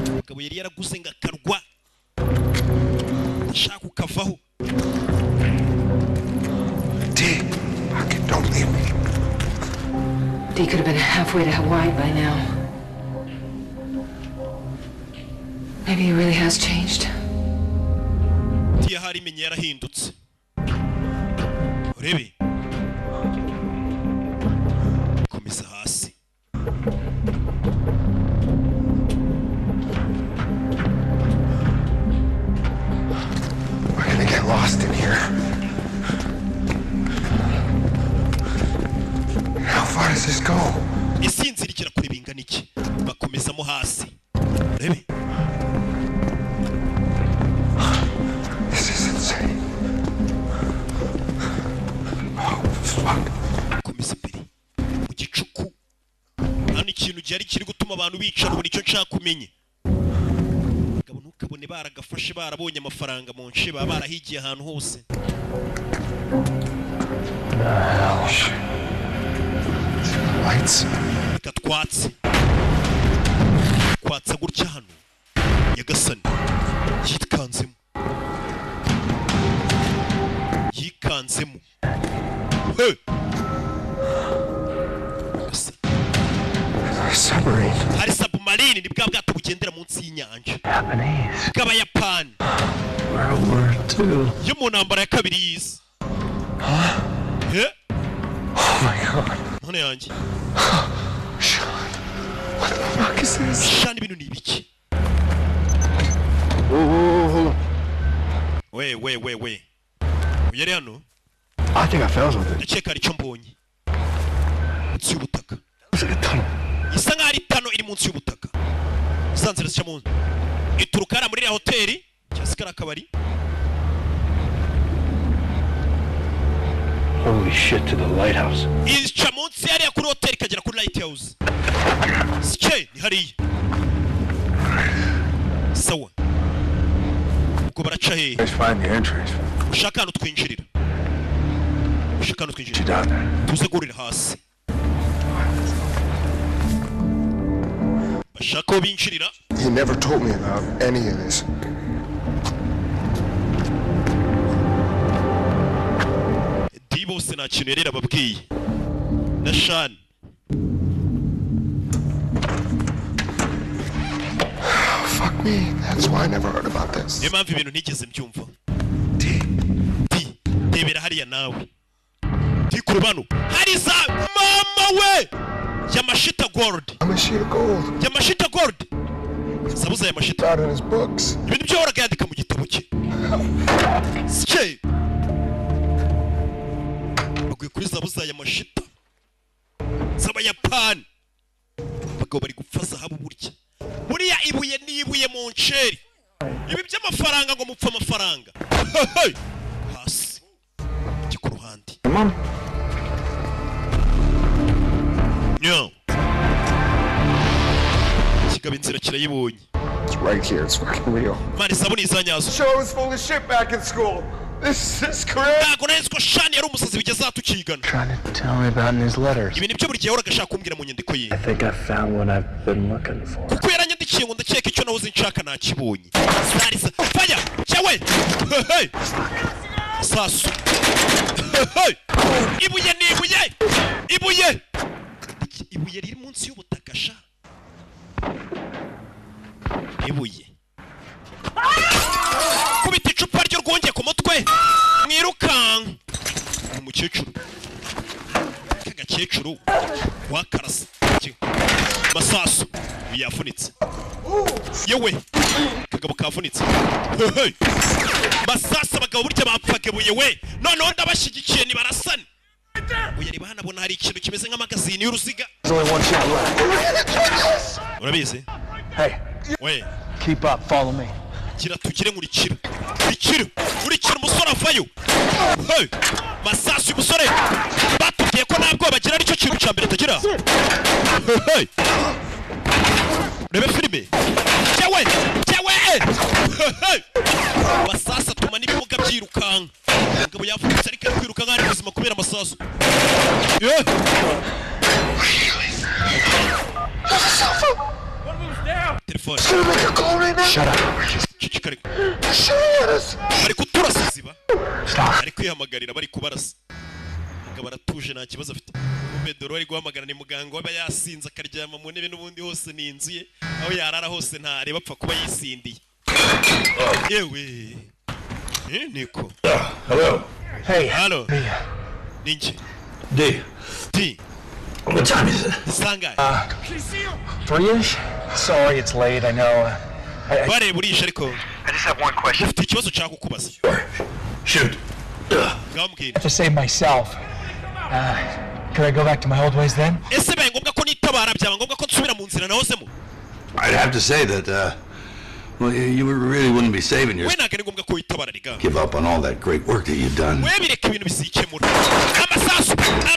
Mugabo yari yaraguze ngakarwa. Ndashaka ukavaho. D! Don't leave me. D could have been halfway to Hawaii by now. Maybe he really has changed. D hari imenye yarahindutse. Urebe. Komeza hasi. We're gonna get lost in here. How far does this go? Isinzi rikira kureba ingana iki. Bakomezamo hasi. Urebe. This is insane. Oh, fuck. Komeza imbere. Mu gicuku. Hano ikintu cyari kiri gutuma abantu bicara ubu nicyo nshaka kumenye. Gabo ntukabone baragafashe barabonye amafaranga mu nshe baba barahigiye ahantu hose. Lights. Katwatse. Kwatsa gutya hano. Nyagasani. Yikanzemo. Yikanzemo. Hey. Submarine. Hari submarine ni bwa bwato bugendera munsi y'inyanja. Japanese. Bw'Abayapani. World War II. Yo mu ntambara ya kabiri y'isi. Oh my god. None yanjye. Sean. What the fuck is this? Sean ibintu ni ibiki? Whoa. We. Uyari hano? I think I found something. Ndakeka ari cyo mbonye. Munsi y'ubutaka. It's like a tunnel. Isa nk'aho ari tano iri munsi y'ubutaka. Isanzira zica munsi. Ituruka hariya muri iriya hoteli cyangwa se kariya kabari. Holy shit, to the lighthouse. Ica munsi hariya kuri hoteli ikagera kuri lighthouse. Sike ni hariya. Sawa. Ubwo baraca hehe? Let's find the entrance. Ushaka hano twinjirira. She down there. Tuze gurira hasi. Bashaka ko binjirira. He never told me about any of this. bose nta kintu yari yarababwiye na Shani. Fuck me. That's why I never heard about this. Niyo mpamvu ibintu ntigeze mbyumva. Tebera hariya nawe. Kurubano hari za mama we Yamashita Gold. Yamashita Gold. Yamashita Gold. Sabuza Yamashita. Out in his books. Ibintu byo horaga yandika mu gitabo cye. Sike. Baguye kuri Sabuza Yamashita. Saba Japan. Bagabo bari gupfa zahabu burya. Buriya ibuye nibuye mu nsheri. Ibi by'amafaranga ngo mupfa amafaranga. Hasi. Ku ruhande. Mom. No. Kigaba inzira kirayibonye. It's right here. It's fucking real. Mani sabuni izanyazo. Show was full of shit back in school. This is correct. Ntago neza ko Shani yari umusazi bigeze atukigana. Trying to tell me about in his letters. Ibi nibyo buri gihe horaga ashaka kumbwira mu nyandiko ye. I think I found what I've been looking for. Kuko yaranyandikiye ngo ndakeka icyo nahoze nshaka nakibonye. Sarisa. Fire. Cyawe. Hey. Sasu. Hey. Ibuye ni ibuye. Ibuye. Ibuye riri munsi y'ubutaka sha. Ibuye. Kubita icupa ryo rwongeye ku mutwe. Mwirukanka. Umukecuru. Kagakecuru. Wakarasa. Masasu. Yafunitse. Yewe. Kagabo kavunitse. Hey. Masasa abagabo burya bapfaga buye we. Noneho ndabashyigikiye ni barasane. Uya riba hanabona hari ikintu kimeze nk'amagazini y'uruziga. Urabizi? Hey. We. Keep up, follow me. Kira tugire nkurikira. Urikira umusore avayo. Hey. Masasu umusore. Batubwiye ko ntabwo bagira aricyo kintu cya mbere tagira. Hey. Rebe filime. Cyawe. Hey. Masasa tuma n'ibimuga byirukanka. Ngabo yavutse ariko kwiruka nk'ari buzima kubera amasasu. Yeah. Telephone. Shut up. Chikari. Shut. Bari kuturasa ziba. Bari kwihamagarira bari kubarasa. Ngabo baratuje nta kibazo afite. Umedoro ari guhamagara ni muganga waba yasinze akaryama mu ntebe n'ubundi hose ni inzu ye. Aho yarara hose ntareba apfa kuba yisindiye. Yewe. Nico. Hello. Hey. Hello. Ninja. D. What time is it? Sangai. 3-ish? Sorry, it's late, I know. Bare burisha ariko. I just have one question. Ufite ikibazo cyako kukubaza. Shoot. Ngambwira. To save myself. Could I go back to my old ways then? Ese be ngombwa ko nitabara byaba ngombwa ko nsubira mu nzira nahozemo. I'd have to say that, well, you really wouldn't be saving yourself. We nagere ngombwa ko witabara riga. Give up on all that great work that you've done. We bireka ibintu bisikemura.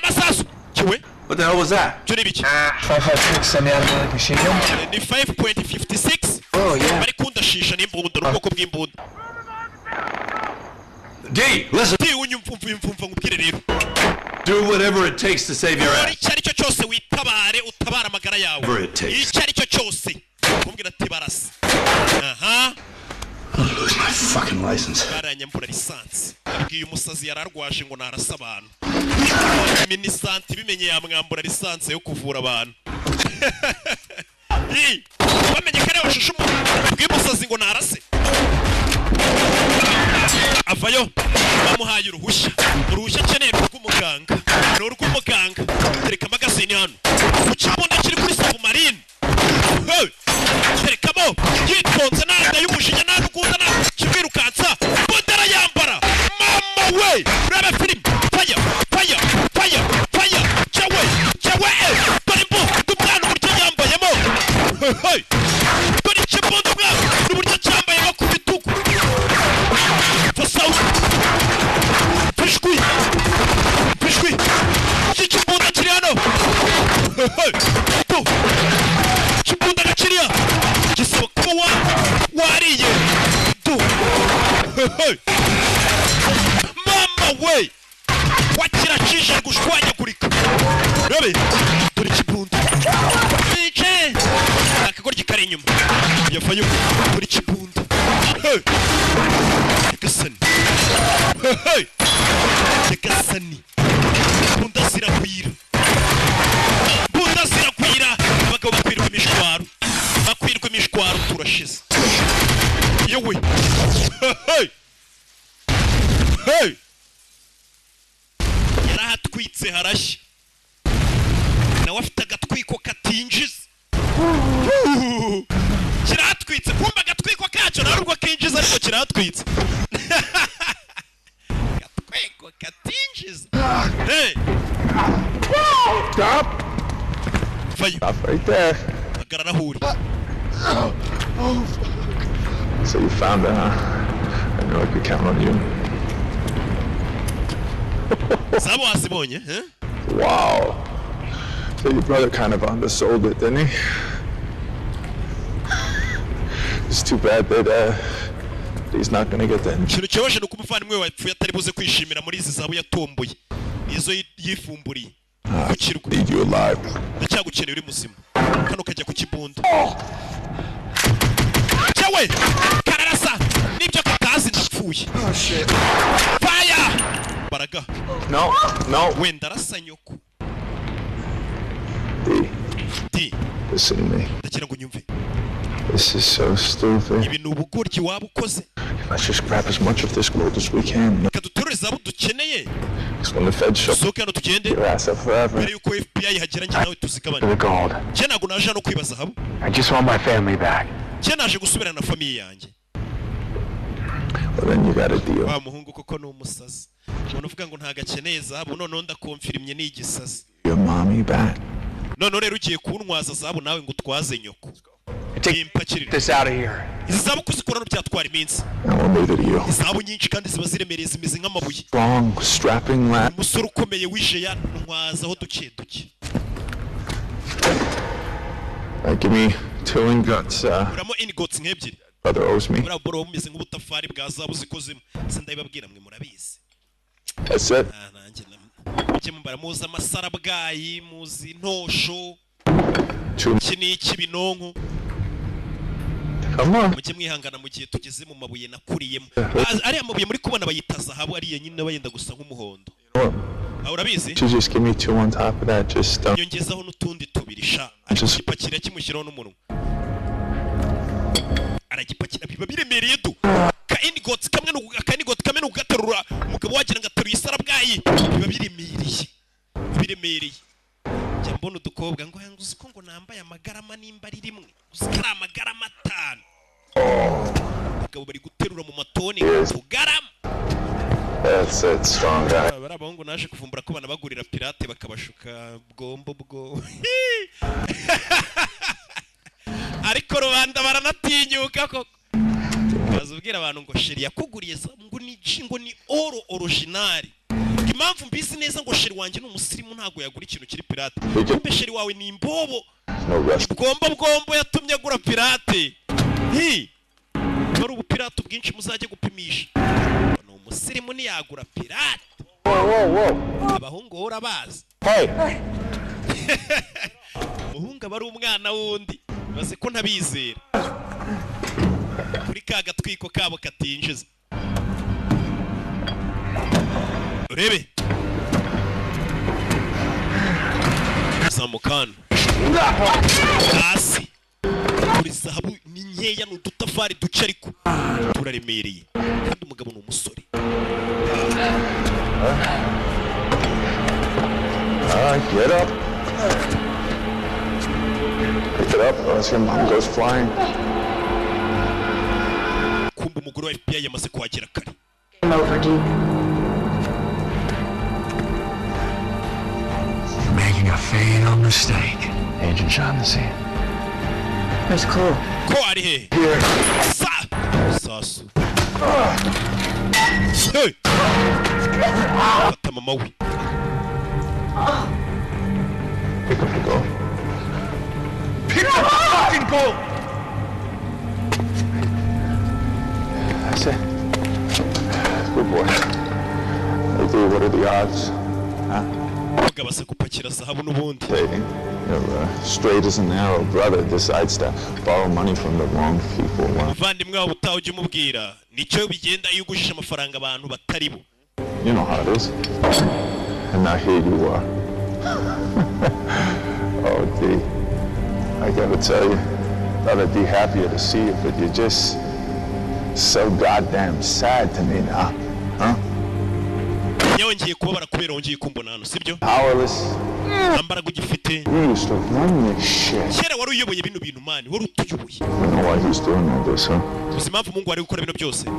Amasasu. Kiwe? What the hell was that? 5.56 semi-automatic machine gun? Ni 5.56. Oh, yeah. Bari kundashisha n'imbunda n'ubwoko bw'imbunda. D, listen. D, unyumva ngubwire rero. Do whatever it takes to save your ass. Icyo ari cyo cyose witabare utabara amagara yawe. Whatever it takes. Icyo ari cyo cyose. Kumbwira ati barasa. Aha. I'll lose my fucking license. Baranyambura lisansi. Abwiye umusazi yararwaje ngo narasa abantu. Minisanti bimenye yamwambura lisansi yo kuvura abantu. Wamenye kare washusha umuntu. Abwiye umusazi ngo narase. Avayo. Bamuhaye uruhushya. Uruhushya akeneye rw'umuganga. Ni urw'umuganga. Tereka magazine hano. Ku kibunda kiri kuri submarine. Hey! Terekamo. Yitonze nanda y'umujinya nanda ukuza nanda. Kibirukansa. Bundara yambara. Mama we. Rebe film. Fire. Chawe. Dore mbu. Dubwana uburyo yambayemo. Hey! Dore ikibunda umwana. N'uburyo cyambayemo ku bitugu. Fasawu. Fishwi. Iki kibunda kiri hano. Hey! Kibunda gakiriya. Gisaba kuba wariye. Hey! Mama we. Wakiracisha gushwanyagurika. Rebe. Dore kibunda. Ice. Akagoryi kari inyuma. Yafayo. Dore kibunda. Hey! Gasani. Hey! Gasani. Hey! Yarahatwitse harashya. Nawe afite agatwiko katinjiza. Kiratwitse kumba agatwiko kacu narubwo kinjiza ariko kiratwitse. Gatwiko katinjiza. Hey! Stop! Vayo. Stop right there. Hagarara huri. So you found her, huh? I knew I could count on you. Sabo asibonye, huh? Wow. So your brother kind of undersold it, didn't he? It's too bad that he's not gonna get that. Ikintu cyabashe nuko umuvandimwe wapfuye atari buze kwishimira muri izi zabu yatomboye. Izo yifumburiye. Need you alive. Ndacyagukeneye uri muzima. Kano kajya ku kibunda. Cyawe! Kararasa! Nibyo katazi ndapfuye. Oh shit. Fire! Baraga. No. Wenda arasa nyoko. D. Listen to me. Ndagira ngo nyumve. This is so stupid. Ibi ni ubugoryi waba ukoze. Let's just grab as much of this gold as we can. Kaduterure zabu dukeneye. Because when the feds show Soke hano tugende. your ass up forever. Mbere yuko FBI hagera njye nawe tuzigabane. The gold. Je ntabwo naje hano kwiba zahabu. I just want my family back. Je naje gusubirana na famiye yanjye. Well, then you got a deal. Wa muhungu koko ni umusazi. Umuntu uvuga ngo ntago akeneye zahabu none ndakonfirimye ni igisazi. Your mommy back. None rero ugiye kuntwaza zahabu nawe ngo twaze nyoko. Take this out of here. Izi zahabu kuzikorana byatwara iminsi. I won't leave it to you. Izahabu nyinshi kandi ziba ziremereye zimeze nk'amabuye. Strong, strapping lad. Umusore ukomeye wije yantwaza aho duke. Give me 2 ingots. Uramo ingots nk'ebyiri. Brother owes me. Bura boro bumeze nk'ubutafari bwa zahabu zikozemo. Sindabibabwira mwe murabizi. That's it. Nanjye mujye mumbara muzi amasarabwayi muzi intosho. Iki ni ikibinonko. Mujye mwihangana mu gihe tugeze mu mabuye nakuriyemo. Ariya mabuye muri kubona bayita zahabu ariya nyine bayenda gusa nk'umuhondo. Urabizi? Just give me 2 on top of that. Just yongezaho n'utundi tubiri sha. Agipakira kimushyiraho n'umunwa. Aragipakira biba biremereye du. Ka ingots kamwe n'ugaterura umugabo wagira ngo ateruye isarabwayi. Biba biremereye. Jya mbona udukobwa ngo uzi ko ngo nambaye amagarama nimba ari rimwe. Uzi ko ari amagarama 5. Abagabo bari guterura mu matoni ugarama. That's it, strong guy. Barabahungu naje kuvumbura ko banabagurira pirate bakabashuka bwo. Ariko rubanda baranatinyuka koko. Bazubwira abantu ngo sheri yakuguriye ngo ni oro original. Impamvu mbisi neza ngo sheri wanje ni umusirimu ntago yagura ikintu kiri pirate. Kumbe sheri wawe ni imbobo. Bwombo yatumye agura pirate. Bari ubupirate bwinshi muzajye gupimisha. Ni umusirimu ntiyagura pirate. Abahungu urabazi. Umuhungu aba ari umwana wundi. Bazi ko ntabizera. Kuri ka gatwiko kabo katinjiza. Urebe. Zamukana. Hasi. Kuri zahabu ni nkeya n'udutafari duce ariko turaremereye. Kandi umugabo ni umusore. Get up. Pick it up or else your mom goes flying. Kumbe umugore wa FBI yamaze kuhagera kare. You're making a fatal mistake. Agent Shaughnessy. Where's Cole? Ko ari he? Sasu. Hey! Fata mama we. Pick up the gold. Pick up the fucking gold! That's it. Good boy. Hey, dude, what are the odds? Gabase gupakira zahabu n'ubundi. Your straight as an arrow brother decides to borrow money from the wrong people. Vandimwe wabo utaho ujye umubwira nicyo bigenda iyo ugujije amafaranga abantu batari bo. You know how it is. And now here you are. Oh, D. I gotta tell you, I'd be happier to see you, but So goddamn sad to me now, huh? Yongeye kubabara kubera wongeye kumbona hano, sibyo? Powerless. Ambaraga ugifite. You used to run this shit. Kera wari uyoboye bino bintu mani, wari utuyoboye. I don't know why he's doing all this, huh? Uzi impamvu Mungu ari gukora bino byose?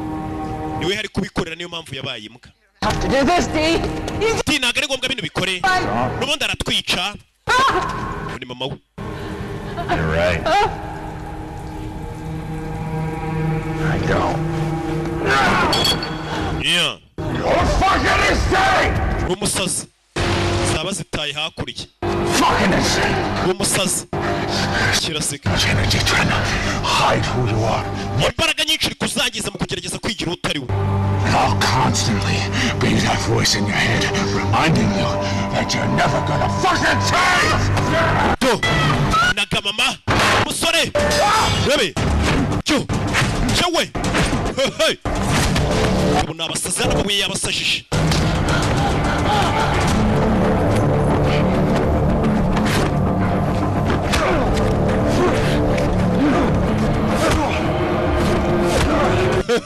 Niwe hari kubikorera, niyo mpamvu yabaye imbwa. Ati ntabwo ari ngombwa bino bikore. N'ubundi aratwica. Ni mama we. You're right. I don't. Yeah. You're fucking insane! Umusazi. Zaba zitaye hakurya. Fucking insane! Umusazi. Kiraseka. Much energy trying to hide who you are. Imbaraga nyinshi uri kuzangiza mu kugerageza kwigira utari we. I'll constantly be that voice in your head, reminding you that you're never gonna fucking change! Do! Nagamama! Musore! Rebe! Cyo! Cyawe! Hey! Ubu ni abasazi hano babuye yabasajije.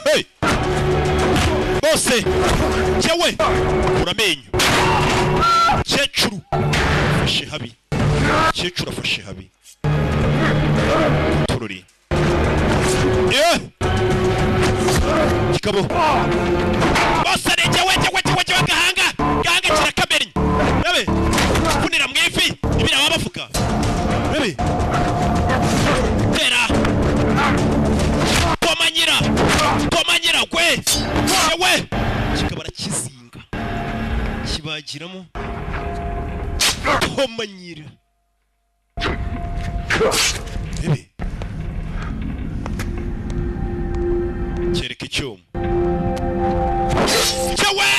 Hey! Bose! Cyawe! Uramenyo! Cyecuru! Afashe habi. Cyecuru afashe habi. Tururi. Yeah! Kikabo. Bose ne cyawe gahanga! Gahanga kirakamenya! Bebe! Kunira mwifi! Ibira wabafuka! Bebe! Tera! Tomanyira kwe! Cyawe! Kikabara kizinga. Kibagiramo. Tomanyira. Bebe. Kereka icyuma. Cyawe!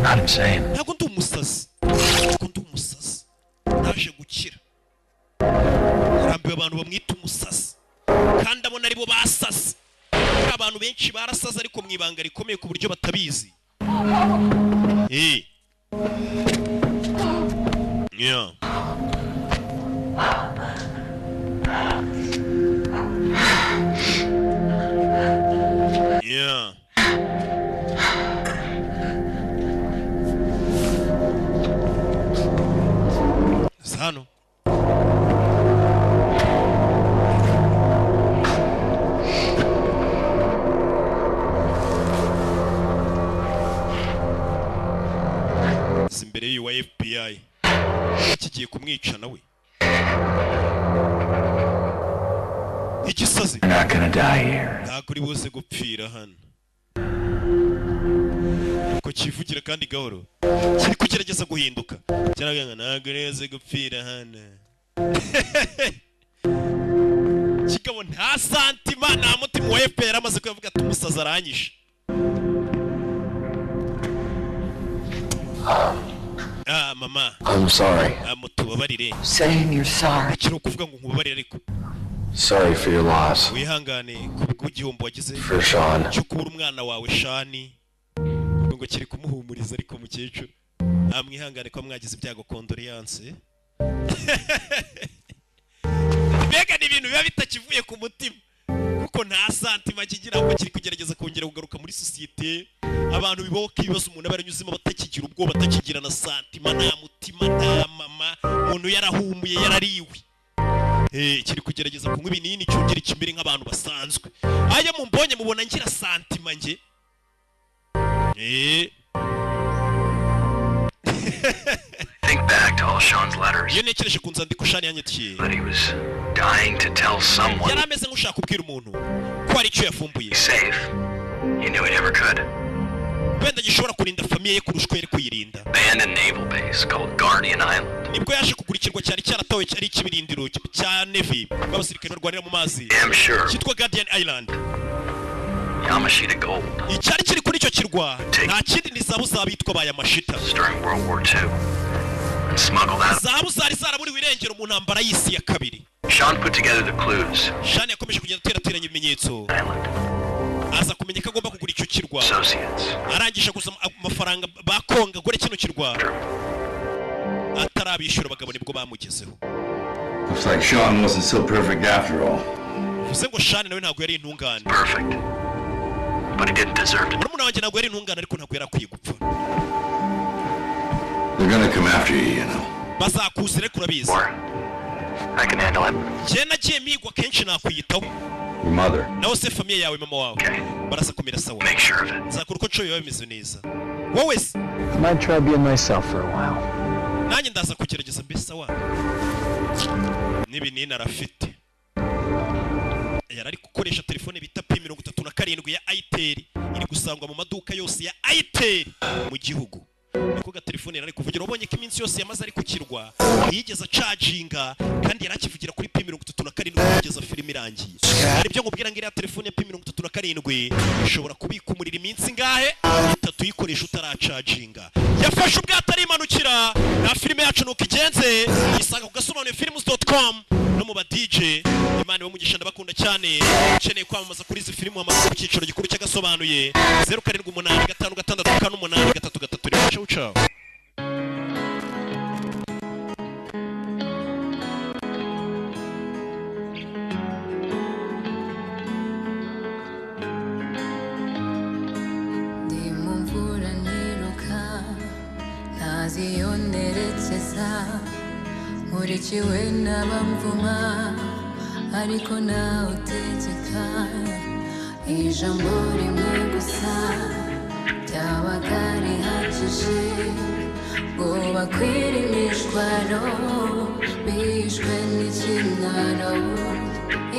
Not insane. Ntabwo ndi umusazi. Naje gukira. Yarambiwe abantu bamwita umusazi. Kandi abona aribo basazi. Abantu benshi barasaze ariko mu ibanga rikomeye ku buryo batabizi. Yeah. Yeah. Sano. Imbere y'uwa FBI kigiye kumwica nawe. Igisazi. You're not gonna die here. Ntabwo uri buze gupfira hano. Ko kivugira kandi gahoro. Kiri kugerageza guhinduka. Cyaraganga ntabwo uri buze gupfira hano. Kigabo nta santima nta mutima wa FPR amaze kuvuga ati umusaza aranyishe. Mama. I'm sorry. Mutubabarire. Saying you're sorry. Kiro kuvuga ngo nkubabarire ariko. Sorry for your loss. Wihangane kubw'igihombo wagize. For Sean. Cyo kubura umwana wawe Shani. Ngo kiri kumuhumuriza ariko mukecuru. Mwihangane ko mwagize ibyago condoleance. Mbega ni ibintu biba bitakivuye ku mutima. Kuko nta santima kigira ngo kiri kugerageza kongera kugaruka muri societe. Abantu biboka ibibazo umuntu abaranyuzimo batakigira ubwoba batakigira na santima nta mutima nta mama umuntu yarahumuye yarariwe. Kiri kugerageza kunywa ibinini cyongera ikimere nk'abantu basanzwe. Aya mumbonye mubona ngira santima nge. Think back to all Sean's letters. Iyo nekereje ku nzandiko Shani yanyetiye. But he was dying to tell someone. Yari ameze nk'ushaka kubwira umuntu ko ari icyo yafumbuye. Safe. He knew he never could. Wenda gishobora kurinda famiye ye kurusha yari kuyirinda. Abandoned naval base called Guardian Island. Nibwo yaje kugurikirwa cyari cyaratawe cyari ikibirindiro cya Navy b'abasirikare barwanira mu mazi. Cyitwa Guardian Island. Yamashita Gold. Icyari kiri kuri icyo kirwa nta kindi ni zahabu zabitwa ba Yamashita. During World War II. And smuggled out. Zahabu zari zaraburiwe irengero mu ntambara y'isi ya kabiri. Sean put together the clues. Sean yakomeje kugenda aterateranya ibimenyetso. Aza kumenya ko agomba kugura icyo kirwa. Arangije gusa amafaranga bakonga gore kino kirwa. Atarabishyura abagabo nibwo bamugezeho. Looks like Sean wasn't so perfect after all. uze ngo Shane nawe ntabwo yari intungane. Perfect. But he didn't deserve it. Murumuna wanjye ntabwo yari intungane ariko ntabwo yarakwiye gupfa. They're gonna come after you, you know. Bazakuzire kurabizi. I can handle it. Je nagiye migwa kenshi nakwiyitaho. Your mother. Nawe se famille yawe mama wawe. Barasakumira sawa. Make sure of it. Nzakora uko nshoboye bameze neza. Wowe se? I might try being myself for a while. Nanjye ndaza kugerageza mbese sawa. N'ibinini arafite. Yari ari gukoresha telefone bita P37 ya Itel iri gusangwa mu maduka yose ya Itel mu gihugu. Niko ga telefone yari kuvugira ubonye ko iminsi yose yamaze ari kukirwa yigeza charginga kandi yari akivugira kuri P37 kugeza film irangiye. Ari byo ngubwira ngira telefone ya P37 ishobora kubika umuriro iminsi ngahe 3 yikoresha utaracharginga. Yafashe ubwato ari imanukira na filime yacu nuko igenze isanga ku Agasobanuye films.com no mu ba DJ Imana yo mugisha ndabakunda cyane ukeneye kwamamaza kuri izi filime amakuru cyiciro gikuru cy'Agasobanuye 0785568333 ciao ciao. Zionerekeza nkurikiwe n'abamvuma ariko nawe utegeka ijambo rimwe gusa ryabaga rihagije ngo bakwire imishwaro bishwe n'ikimwaro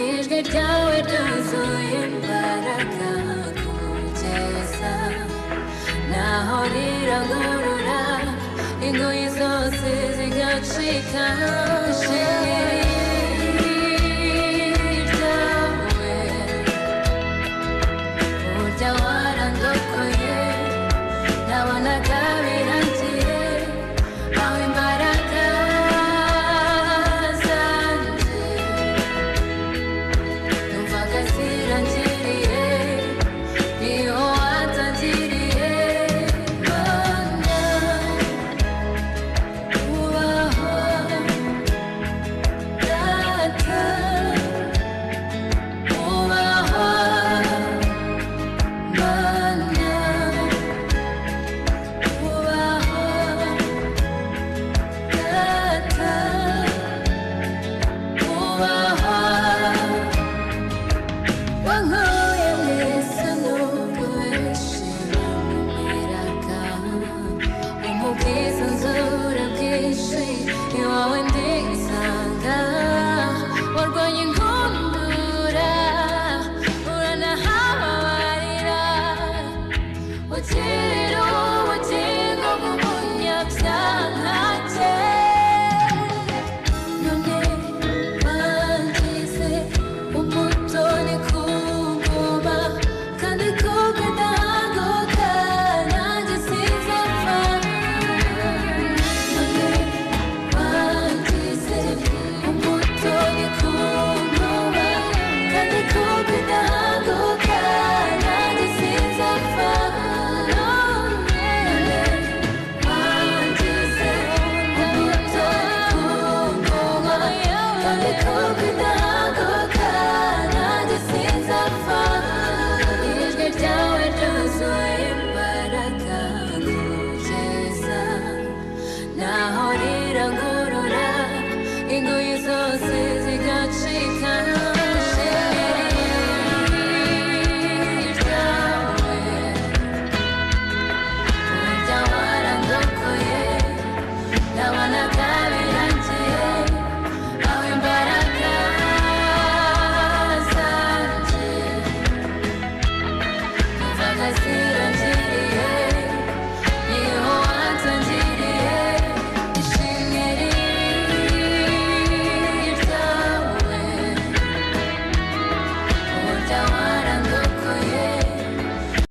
ijwi ryawe ryuzuye imbaraga kugeza naho rirangurura ingoyi zose zigacika ryawe burya warandokoye nabonaga birangiye aho imbaraga zanjye numvaga zirangiriye niho watangiriye What's